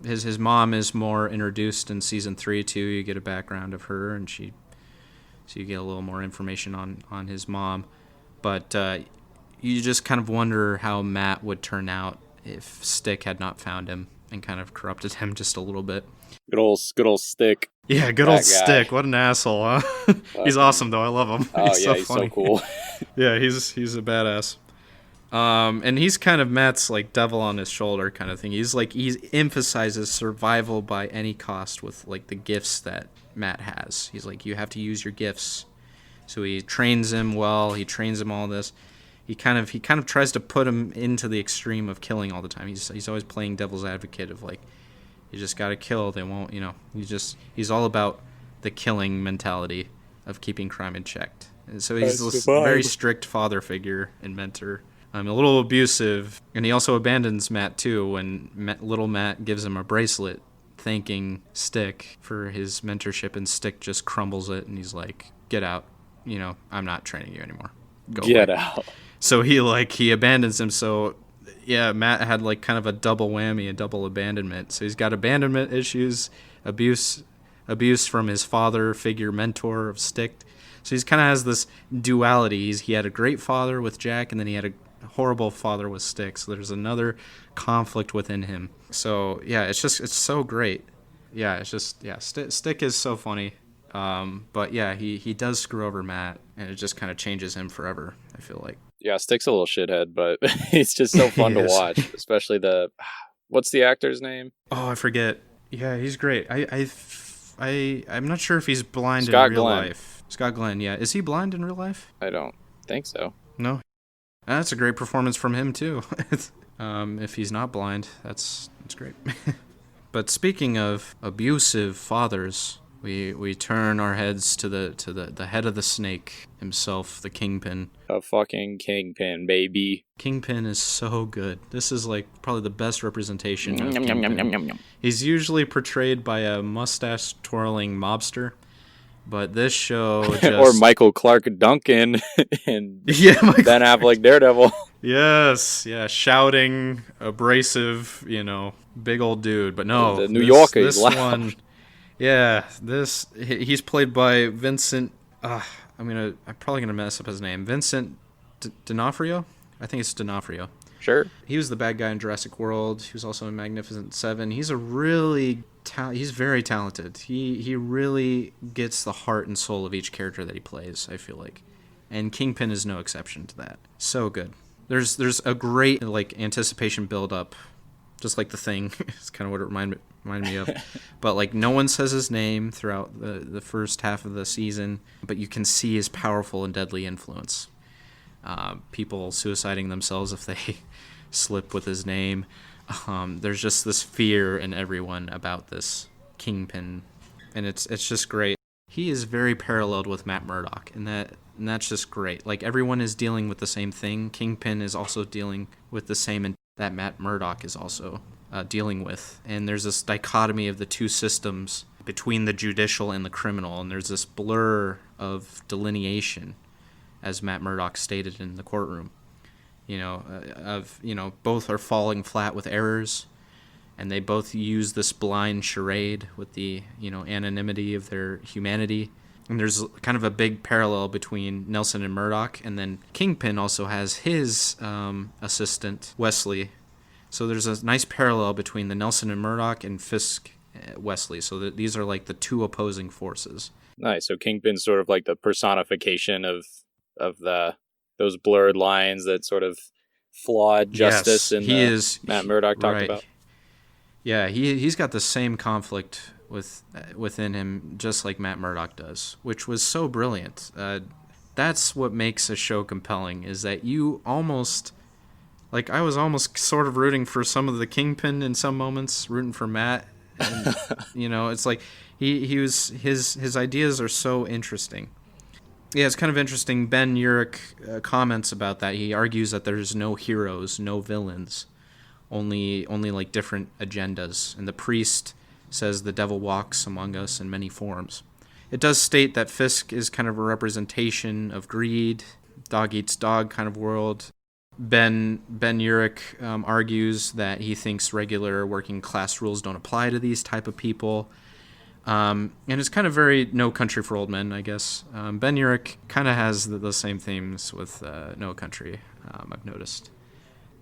His mom is more introduced in season 3 too. You get a background of her, and so you get a little more information on his mom. But you just kind of wonder how Matt would turn out if Stick had not found him and kind of corrupted him just a little bit. Good old Stick. Yeah, good old Stick. What an asshole, huh? He's awesome though. I love him. Oh, he's so cool. Yeah, he's a badass. And he's kind of Matt's like devil on his shoulder kind of thing. He emphasizes survival by any cost with like the gifts that Matt has. He's like, you have to use your gifts. So he trains him well. He trains him all this. He kind of tries to put him into the extreme of killing all the time. He's always playing devil's advocate of like, you just gotta kill. They won't, he's all about the killing mentality of keeping crime in check. And so he's this very strict father figure and mentor. A little abusive, and he also abandons Matt too when little Matt gives him a bracelet thanking Stick for his mentorship, and Stick just crumbles it, and he's like, get out, I'm not training you anymore. Go get away. Out. So he abandons him. So yeah, Matt had like kind of a double whammy, a double abandonment. So he's got abandonment issues, abuse from his father figure mentor of Stick. So he's kind of has this duality. He had a great father with Jack, and then he had a horrible father with Stick. So there's another conflict within him. So yeah, it's so great. Yeah, it's just Stick is so funny. But yeah, he does screw over Matt, and it just kind of changes him forever, I feel like. Yeah, Stick's a little shithead, but he's just so fun to watch. Especially what's the actor's name? Oh, I forget. Yeah, he's great. I'm not sure if he's blind in real life. Scott Glenn, yeah. Is he blind in real life? I don't think so. No. That's a great performance from him too. If he's not blind, that's great. But speaking of abusive fathers, we turn our heads to the head of the snake himself, the Kingpin. A fucking Kingpin, baby. Kingpin is so good. This is like probably the best representation of Kingpin. He's usually portrayed by a mustache twirling mobster. But this show just... or Michael Clark Duncan and Ben Affleck Daredevil. Yes, yeah, shouting, abrasive, big old dude. But no, the New Yorker this is loud. One, yeah, he's played by Vincent. I'm probably gonna mess up his name. Vincent D'Onofrio. I think it's D'Onofrio. Sure. He was the bad guy in Jurassic World. He was also in Magnificent Seven. He's a really he's very talented. He really gets the heart and soul of each character that he plays, I feel like. And Kingpin is no exception to that. So good. There's a great like anticipation build up, just like The Thing. It's kind of what it reminded me of. But like no one says his name throughout the first half of the season, but you can see his powerful and deadly influence. People suiciding themselves if they slip with his name. There's just this fear in everyone about this Kingpin, and it's just great. He is very paralleled with Matt Murdock, and that's just great. Like everyone is dealing with the same thing. Kingpin is also dealing with the same that Matt Murdock is also dealing with, and there's this dichotomy of the two systems between the judicial and the criminal, and there's this blur of delineation, as Matt Murdock stated in the courtroom. Both are falling flat with errors, and they both use this blind charade with the, anonymity of their humanity. And there's kind of a big parallel between Nelson and Murdock, and then Kingpin also has his assistant, Wesley. So there's a nice parallel between the Nelson and Murdock and Fisk Wesley. So these are like the two opposing forces. Nice. So Kingpin's sort of like the personification of those blurred lines, that sort of flawed justice, yes, Matt Murdock talked about. Yeah, he's got the same conflict within him, just like Matt Murdock does, which was so brilliant. That's what makes a show compelling, is that you almost, like, I was almost sort of rooting for some of the Kingpin in some moments, rooting for Matt. And, it's like his ideas are so interesting. Yeah, it's kind of interesting. Ben Urich comments about that. He argues that there's no heroes, no villains, only like different agendas. And the priest says the devil walks among us in many forms. It does state that Fisk is kind of a representation of greed, dog eats dog kind of world. Ben Urich argues that he thinks regular working class rules don't apply to these type of people. And it's kind of very No Country for Old Men, I guess. Ben Urich kind of has the same themes with No Country, I've noticed.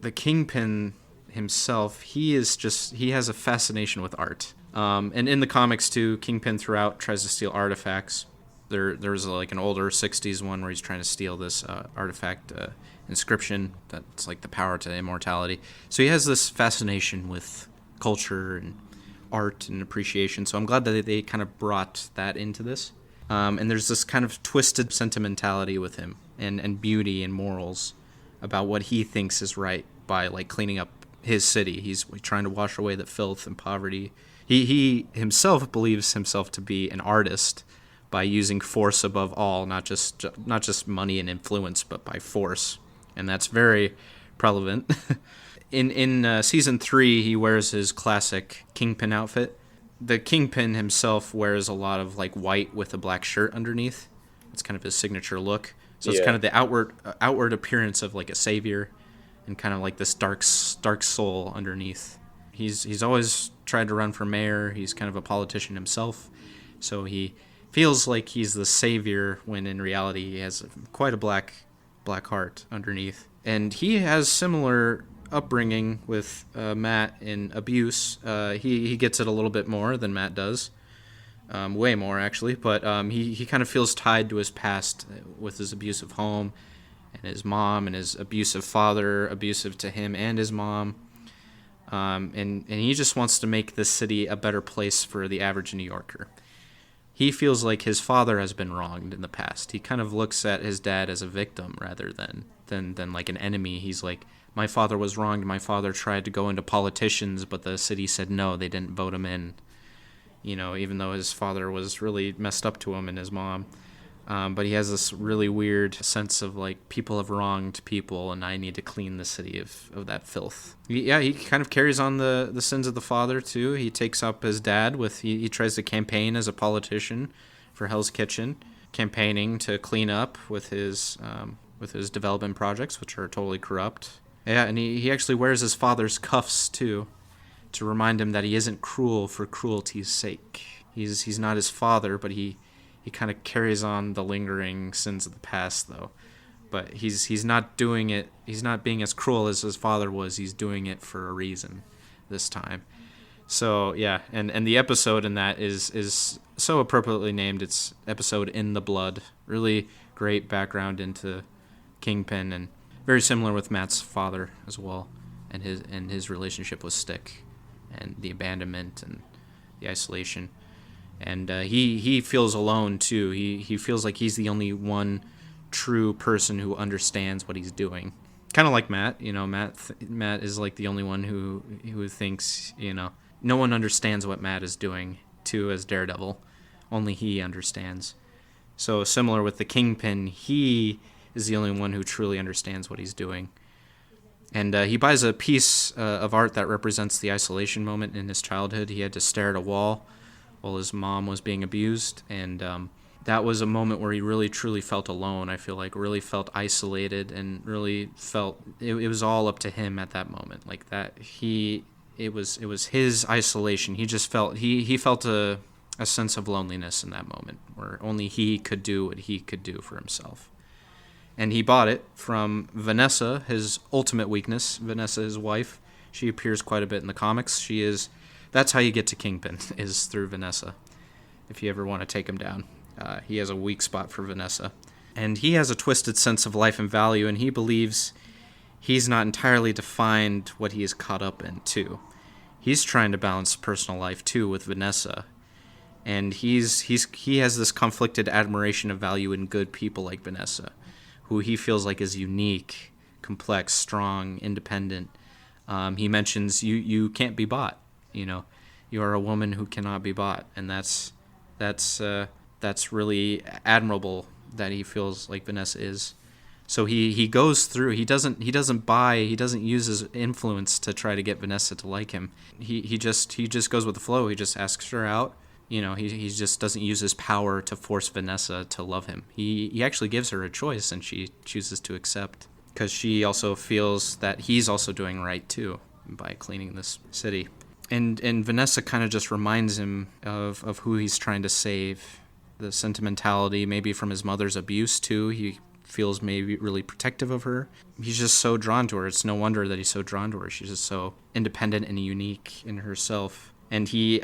The Kingpin himself, he has a fascination with art. And in the comics too, Kingpin throughout tries to steal artifacts. There's like an older 60s one where he's trying to steal this artifact inscription that's like the power to immortality. So he has this fascination with culture and art and appreciation. So I'm glad that they kind of brought that into this. And there's this kind of twisted sentimentality with him and beauty and morals about what he thinks is right by like cleaning up his city. He's trying to wash away the filth and poverty. He himself believes himself to be an artist by using force above all, not just money and influence, but by force. And that's very prevalent. In season 3, he wears his classic Kingpin outfit. The Kingpin himself wears a lot of like white with a black shirt underneath. It's kind of his signature look. So it's kind of the outward appearance of like a savior, and kind of like this dark soul underneath. He's always tried to run for mayor. He's kind of a politician himself, so he feels like he's the savior when in reality he has quite a black heart underneath. And he has similar upbringing with Matt in abuse. He gets it a little bit more than Matt does, way more actually. But he kind of feels tied to his past with his abusive home and his mom and his abusive father, abusive to him and his mom. And he just wants to make this city a better place for the average New Yorker. He feels like his father has been wronged in the past. He kind of looks at his dad as a victim rather than like an enemy. He's like, my father was wronged. My father tried to go into politicians, but the city said no, they didn't vote him in. Even though his father was really messed up to him and his mom. But he has this really weird sense of like people have wronged people and I need to clean the city of that filth. He kind of carries on the sins of the father too. He takes up his dad he tries to campaign as a politician for Hell's Kitchen, campaigning to clean up with his development projects, which are totally corrupt. Yeah, and he actually wears his father's cuffs too, to remind him that he isn't cruel for cruelty's sake. He's not his father, but he kind of carries on the lingering sins of the past, though. But he's not doing it. He's not being as cruel as his father was. He's doing it for a reason this time. So yeah, and the episode in that is so appropriately named. It's episode In the Blood. Really great background into Kingpin, and very similar with Matt's father as well, and his relationship with Stick, and the abandonment and the isolation. And he feels alone too. He feels like he's the only one true person who understands what he's doing. Kind of like Matt. Matt is like the only one who thinks, no one understands what Matt is doing too as Daredevil. Only he understands. So similar with the Kingpin, he is the only one who truly understands what he's doing. And he buys a piece of art that represents the isolation moment in his childhood. He had to stare at a wall while his mom was being abused, and that was a moment where he really truly felt alone. I feel like really felt isolated, and really felt it was all up to him at that moment. Like that, it was his isolation. He just felt he felt a sense of loneliness in that moment, where only he could do what he could do for himself. And he bought it from Vanessa, his ultimate weakness. Vanessa, his wife, she appears quite a bit in the comics. That's how you get to Kingpin, is through Vanessa, if you ever want to take him down. He has a weak spot for Vanessa. And he has a twisted sense of life and value, and he believes he's not entirely defined what he is caught up in, too. He's trying to balance personal life, too, with Vanessa. And he has this conflicted admiration of value in good people like Vanessa, who he feels like is unique, complex, strong, independent. He mentions you can't be bought. You are a woman who cannot be bought, and that's really admirable that he feels like Vanessa is. So he goes through. He doesn't use his influence to try to get Vanessa to like him. He just goes with the flow. He just asks her out. He just doesn't use his power to force Vanessa to love him. He actually gives her a choice, and she chooses to accept. because she also feels that he's also doing right too by cleaning this city. And Vanessa kind of just reminds him of who he's trying to save. The sentimentality, maybe from his mother's abuse too. He feels maybe really protective of her. He's just so drawn to her. It's no wonder that he's so drawn to her. She's just so independent and unique in herself. And he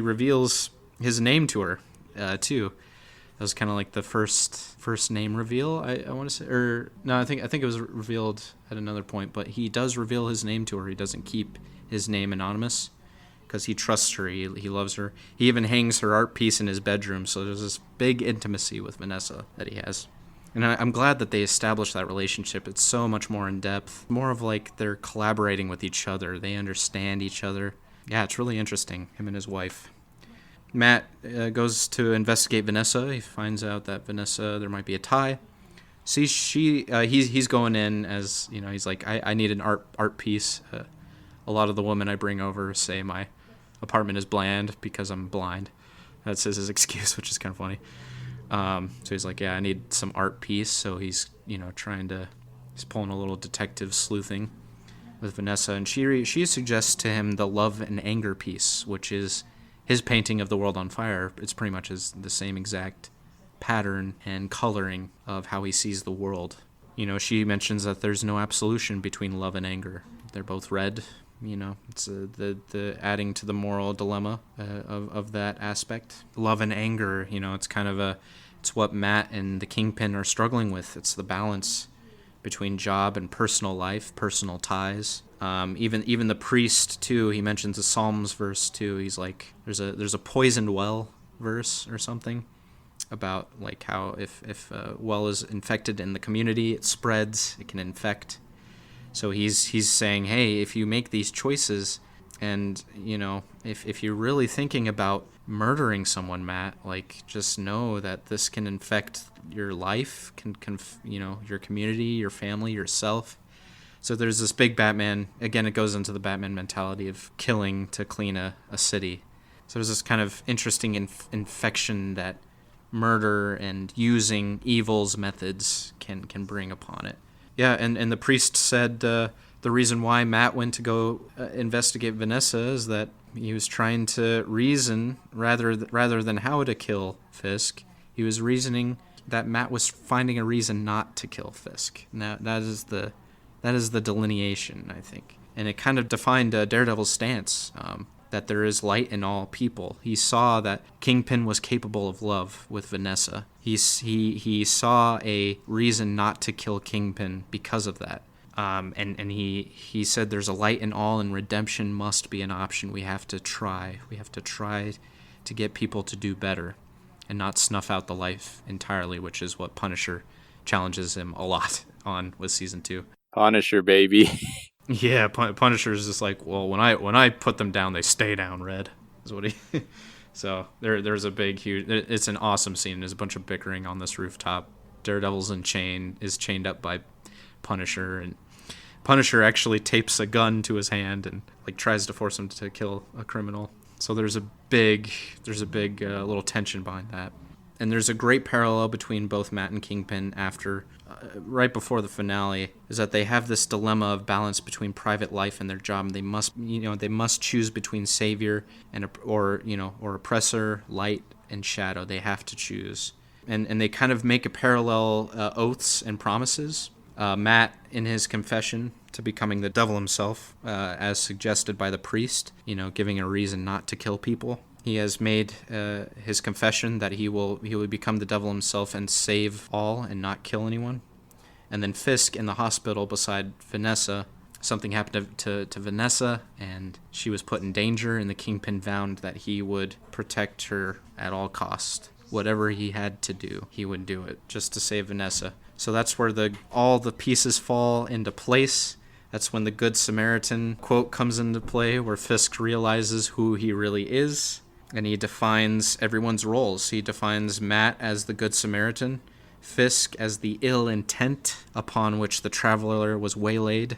reveals his name to her too. That was kind of like the first name reveal, I want to say. Or no, I think it was revealed at another point, but he does reveal his name to her. He doesn't keep his name anonymous because he trusts her. He loves her. He even hangs her art piece in his bedroom, so there's this big intimacy with Vanessa that he has. And I'm glad that they established that relationship. It's so much more in depth, more of like they're collaborating with each other. They understand each other. Yeah, it's really interesting, him and his wife. Matt goes to investigate Vanessa. He finds out that Vanessa, there might be a tie. See, he's going in as, you know, he's like, I need an art piece. A lot of the women I bring over say my apartment is bland because I'm blind. That's his excuse, which is kind of funny. So he's like, yeah, I need some art piece. So he's, you know, he's pulling a little detective sleuthing with Vanessa. And she suggests to him the love and anger piece, which is his painting of the world on fire. It's pretty much the same exact pattern and coloring of how he sees the world. You know, she mentions that there's no absolution between love and anger. They're both red. You know, it's the adding to the moral dilemma of that aspect. Love and anger, you know, it's kind of it's what Matt and the Kingpin are struggling with. It's the balance between job and personal life, personal ties. Even the priest too. He mentions a Psalms verse too. He's like, there's a poisoned well verse or something about like how if a well is infected in the community, it spreads, it can infect. So he's saying, hey, if you make these choices, and you know, if you're really thinking about murdering someone, Matt, like just know that this can infect your life, can you know, your community, your family, yourself. So there's this big Batman. Again, it goes into the Batman mentality of killing to clean a city. So there's this kind of interesting infection that murder and using evil's methods can bring upon it. Yeah, and the priest said the reason why Matt went to go investigate Vanessa is that he was trying to reason rather than how to kill Fisk. He was reasoning that Matt was finding a reason not to kill Fisk. Now that is the delineation, I think, and it kind of defined Daredevil's stance. That there is light in all people. He saw that Kingpin was capable of love with Vanessa. He saw a reason not to kill Kingpin because of that. And he said there's a light in all and redemption must be an option. We have to try. We have to try to get people to do better and not snuff out the life entirely, which is what Punisher challenges him a lot on with season 2. Punisher, baby. Yeah, Punisher is just like, well, when I put them down, they stay down, Red. Is what he. So there's a big, huge. It's an awesome scene. There's a bunch of bickering on this rooftop. Daredevil's is chained up by Punisher, and Punisher actually tapes a gun to his hand and like tries to force him to kill a criminal. So there's a big little tension behind that. And there's a great parallel between both Matt and Kingpin after, right before the finale, is that they have this dilemma of balance between private life and their job. And they must choose between savior or oppressor, light and shadow. They have to choose. And they kind of make a parallel oaths and promises. Matt, in his confession to becoming the devil himself, as suggested by the priest, giving a reason not to kill people. He has made his confession that he will become the devil himself and save all and not kill anyone. And then Fisk in the hospital beside Vanessa, something happened to Vanessa and she was put in danger, and the Kingpin vowed that he would protect her at all cost. Whatever he had to do, he would do it just to save Vanessa. So that's where all the pieces fall into place. That's when the Good Samaritan quote comes into play, where Fisk realizes who he really is. And he defines everyone's roles. He defines Matt as the Good Samaritan, Fisk as the ill intent upon which the Traveler was waylaid,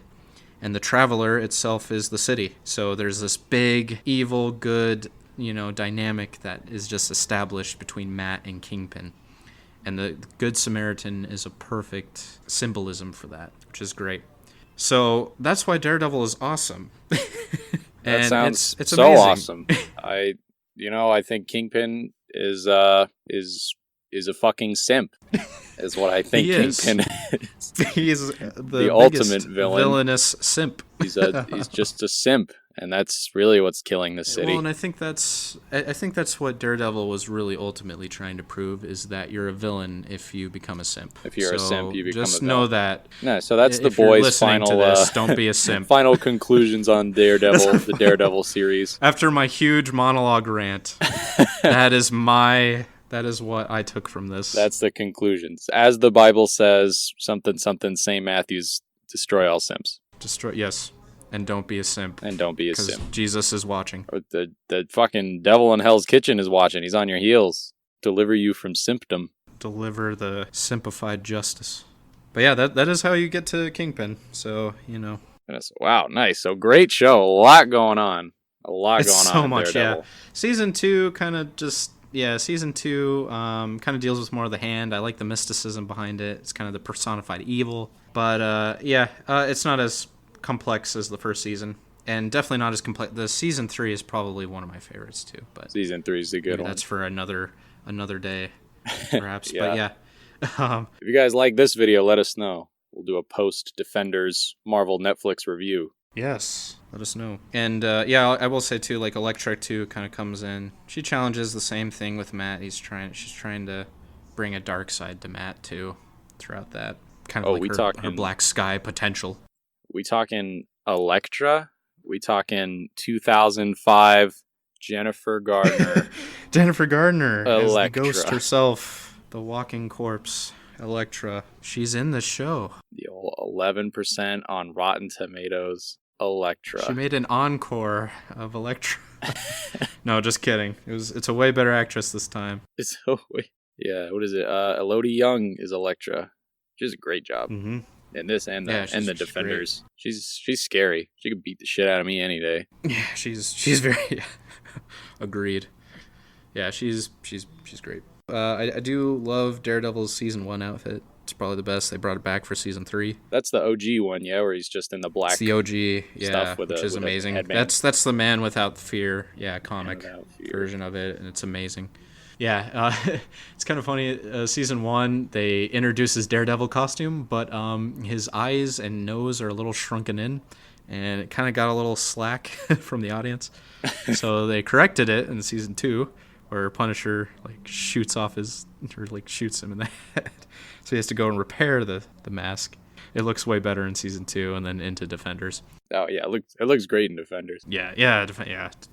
and the Traveler itself is the city. So there's this big, evil, good, dynamic that is just established between Matt and Kingpin. And the Good Samaritan is a perfect symbolism for that. which is great. So that's why Daredevil is awesome. That sounds it's so amazing. Awesome. I think Kingpin is a fucking simp. Is what I think Kingpin is. He is the ultimate villainous simp. He's just a simp, and that's really what's killing the city. Well, and I think that's what Daredevil was really ultimately trying to prove, is that you're a villain if you become a simp. If you're a simp, you become a villain. Just know that. No, so that's the boys' final. Don't be a simp. Final conclusions on Daredevil, the Daredevil series. After my huge monologue rant, that is what I took from this. That's the conclusions. As the Bible says, something, St. Matthew's, destroy all simps. Yes. And don't be a simp. And don't be a simp. Because Jesus is watching. The fucking devil in Hell's Kitchen is watching. He's on your heels. Deliver you from symptom. Deliver the simplified justice. But yeah, that is how you get to Kingpin. So, Wow, nice. So great show. A lot going on. So much, Daredevil. Yeah. Season 2 kind of just... Yeah, Season 2 kind of deals with more of the hand. I like the mysticism behind it. It's kind of the personified evil. But, it's not as complex as the first season. And definitely not as complex. The Season 3 is probably one of my favorites, too. But Season 3 is a good one. That's for another day, perhaps. But, yeah. If you guys like this video, let us know. We'll do a post-Defenders Marvel Netflix review. Yes, let us know. And I will say too, like Elektra too kind of comes in. She challenges the same thing with Matt. She's trying to bring a dark side to Matt too throughout that. Kind of her Black Sky potential. We talking Elektra? We talking 2005 Jennifer Gardner. Jennifer Gardner as the Elektra. ghost herself, the walking corpse. Elektra. She's in the show. The old 11% on Rotten Tomatoes. Elektra. She made an encore of Elektra. No, just kidding. It's a way better actress this time. Yeah, what is it? Elodie Young is Elektra. She does a great job. Mm-hmm. In this and the Defenders. She's scary. She could beat the shit out of me any day. Yeah, she's very agreed. Yeah, she's great. I do love Daredevil's Season 1 outfit. It's probably the best. They brought it back for Season 3. That's the OG one, yeah, where he's just in the black. It's the OG, yeah, which is amazing. That's the Man Without Fear, comic version of it, and it's amazing. Yeah, it's kind of funny. Season 1, they introduce his Daredevil costume, but his eyes and nose are a little shrunken in, and it kind of got a little slack from the audience. So they corrected it in Season 2, where Punisher shoots him in the head. So he has to go and repair the mask. It looks way better in Season 2 and then into Defenders. Oh yeah, it looks great in Defenders. Yeah.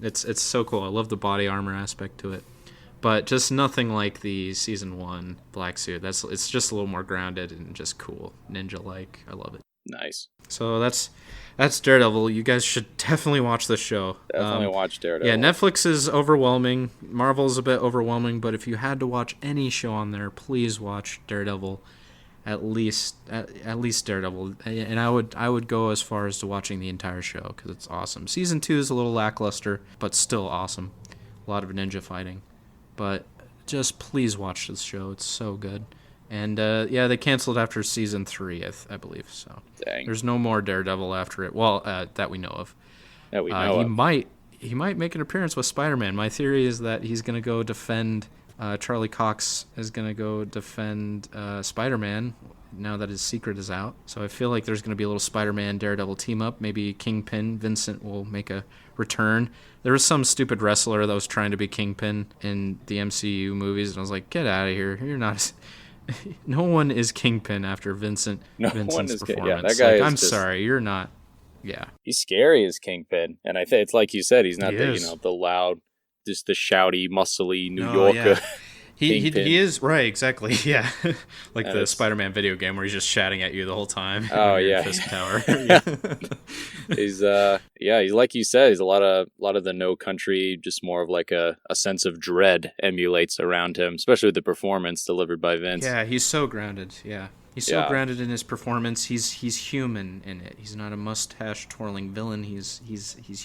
It's so cool. I love the body armor aspect to it. But just nothing like the Season 1 black suit. It's just a little more grounded and just cool. Ninja-like. I love it. Nice. So that's Daredevil. You guys should definitely watch this show. Definitely watch Daredevil. Yeah, Netflix is overwhelming. Marvel's a bit overwhelming, but if you had to watch any show on there, please watch Daredevil. At least Daredevil. And I would go as far as to watching the entire show because it's awesome. Season 2 is a little lackluster, but still awesome. A lot of ninja fighting. But just please watch this show. It's so good. And they canceled after Season 3, I believe. So dang. There's no more Daredevil after it. Well, that we know of. That we know of. He might make an appearance with Spider-Man. My theory is that he's going to go defend... Charlie Cox is going to go defend Spider-Man now that his secret is out. So I feel like there's going to be a little Spider-Man Daredevil team-up. Maybe Kingpin, Vincent, will make a return. There was some stupid wrestler that was trying to be Kingpin in the MCU movies, and I was like, get out of here. You're not... No one is Kingpin after Vincent's performance. Yeah, that guy I'm sorry, you're not... Yeah. He's scary as Kingpin. And I think it's like you said, he's not the loud... Just the shouty, muscly New Yorker. Yeah. He is right, exactly. Yeah, like the Spider-Man video game where he's just shouting at you the whole time. Oh yeah, Fist Tower. He's he's like you said. He's a lot of the No Country. Just more of like a sense of dread emulates around him, especially with the performance delivered by Vince. Yeah, he's so grounded. Yeah, He's so grounded in his performance. He's human in it. He's not a mustache twirling villain. He's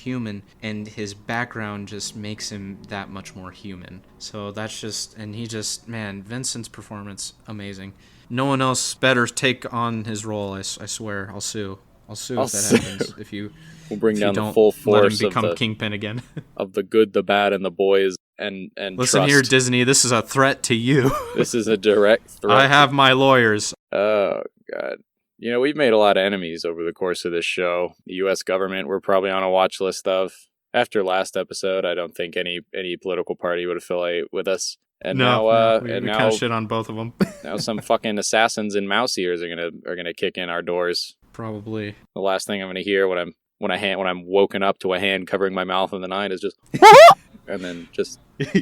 human, and his background just makes him that much more human. So that's just, and he just, man, Vincent's performance, amazing. No one else better take on his role. I swear, I'll sue. If that happens. If you, we'll bring down the full force let him become Kingpin again. Of the good, the bad, and the boys. And listen trust. Here, Disney. This is a threat to you. This is a direct threat. I have my lawyers. Oh God! You know, we've made a lot of enemies over the course of this show. The U.S. government, we're probably on a watch list of. After last episode, I don't think any political party would affiliate with us. And we kind of shit on both of them. Now some fucking assassins in mouse ears are gonna kick in our doors. Probably. The last thing I'm gonna hear when I'm woken up to a hand covering my mouth in the night is just. And then just a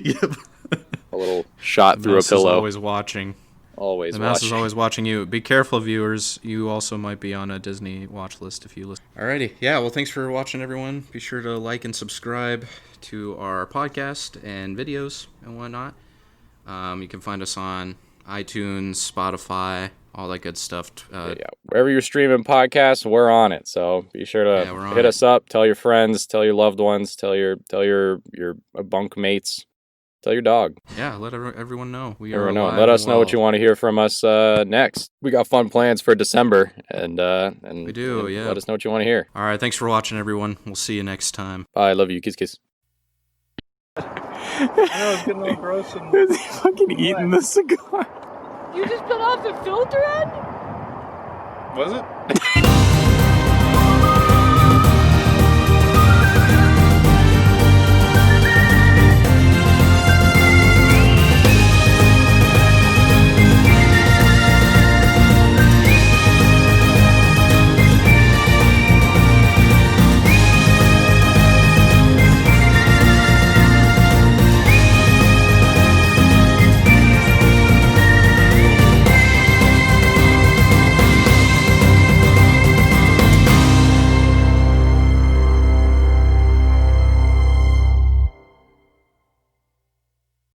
little shot through a pillow. Is always watching. The mouse is always watching you. Be careful, viewers. You also might be on a Disney watch list if you listen. Alrighty. Yeah, well, thanks for watching, everyone. Be sure to like and subscribe to our podcast and videos and whatnot. You can find us on iTunes, Spotify, all that good stuff. Wherever you're streaming podcasts, we're on it. So be sure to hit us up. Tell your friends. Tell your loved ones. Tell your bunk mates. Tell your dog. Yeah, let everyone know. Let us know what you want to hear from us next. We got fun plans for December, and we do. Yeah. Let us know what you want to hear. All right. Thanks for watching, everyone. We'll see you next time. Bye. I love you. Kiss, kiss. I know it's getting a little gross. Is he fucking eating the cigar? You just put off the filter, Ed? Was it?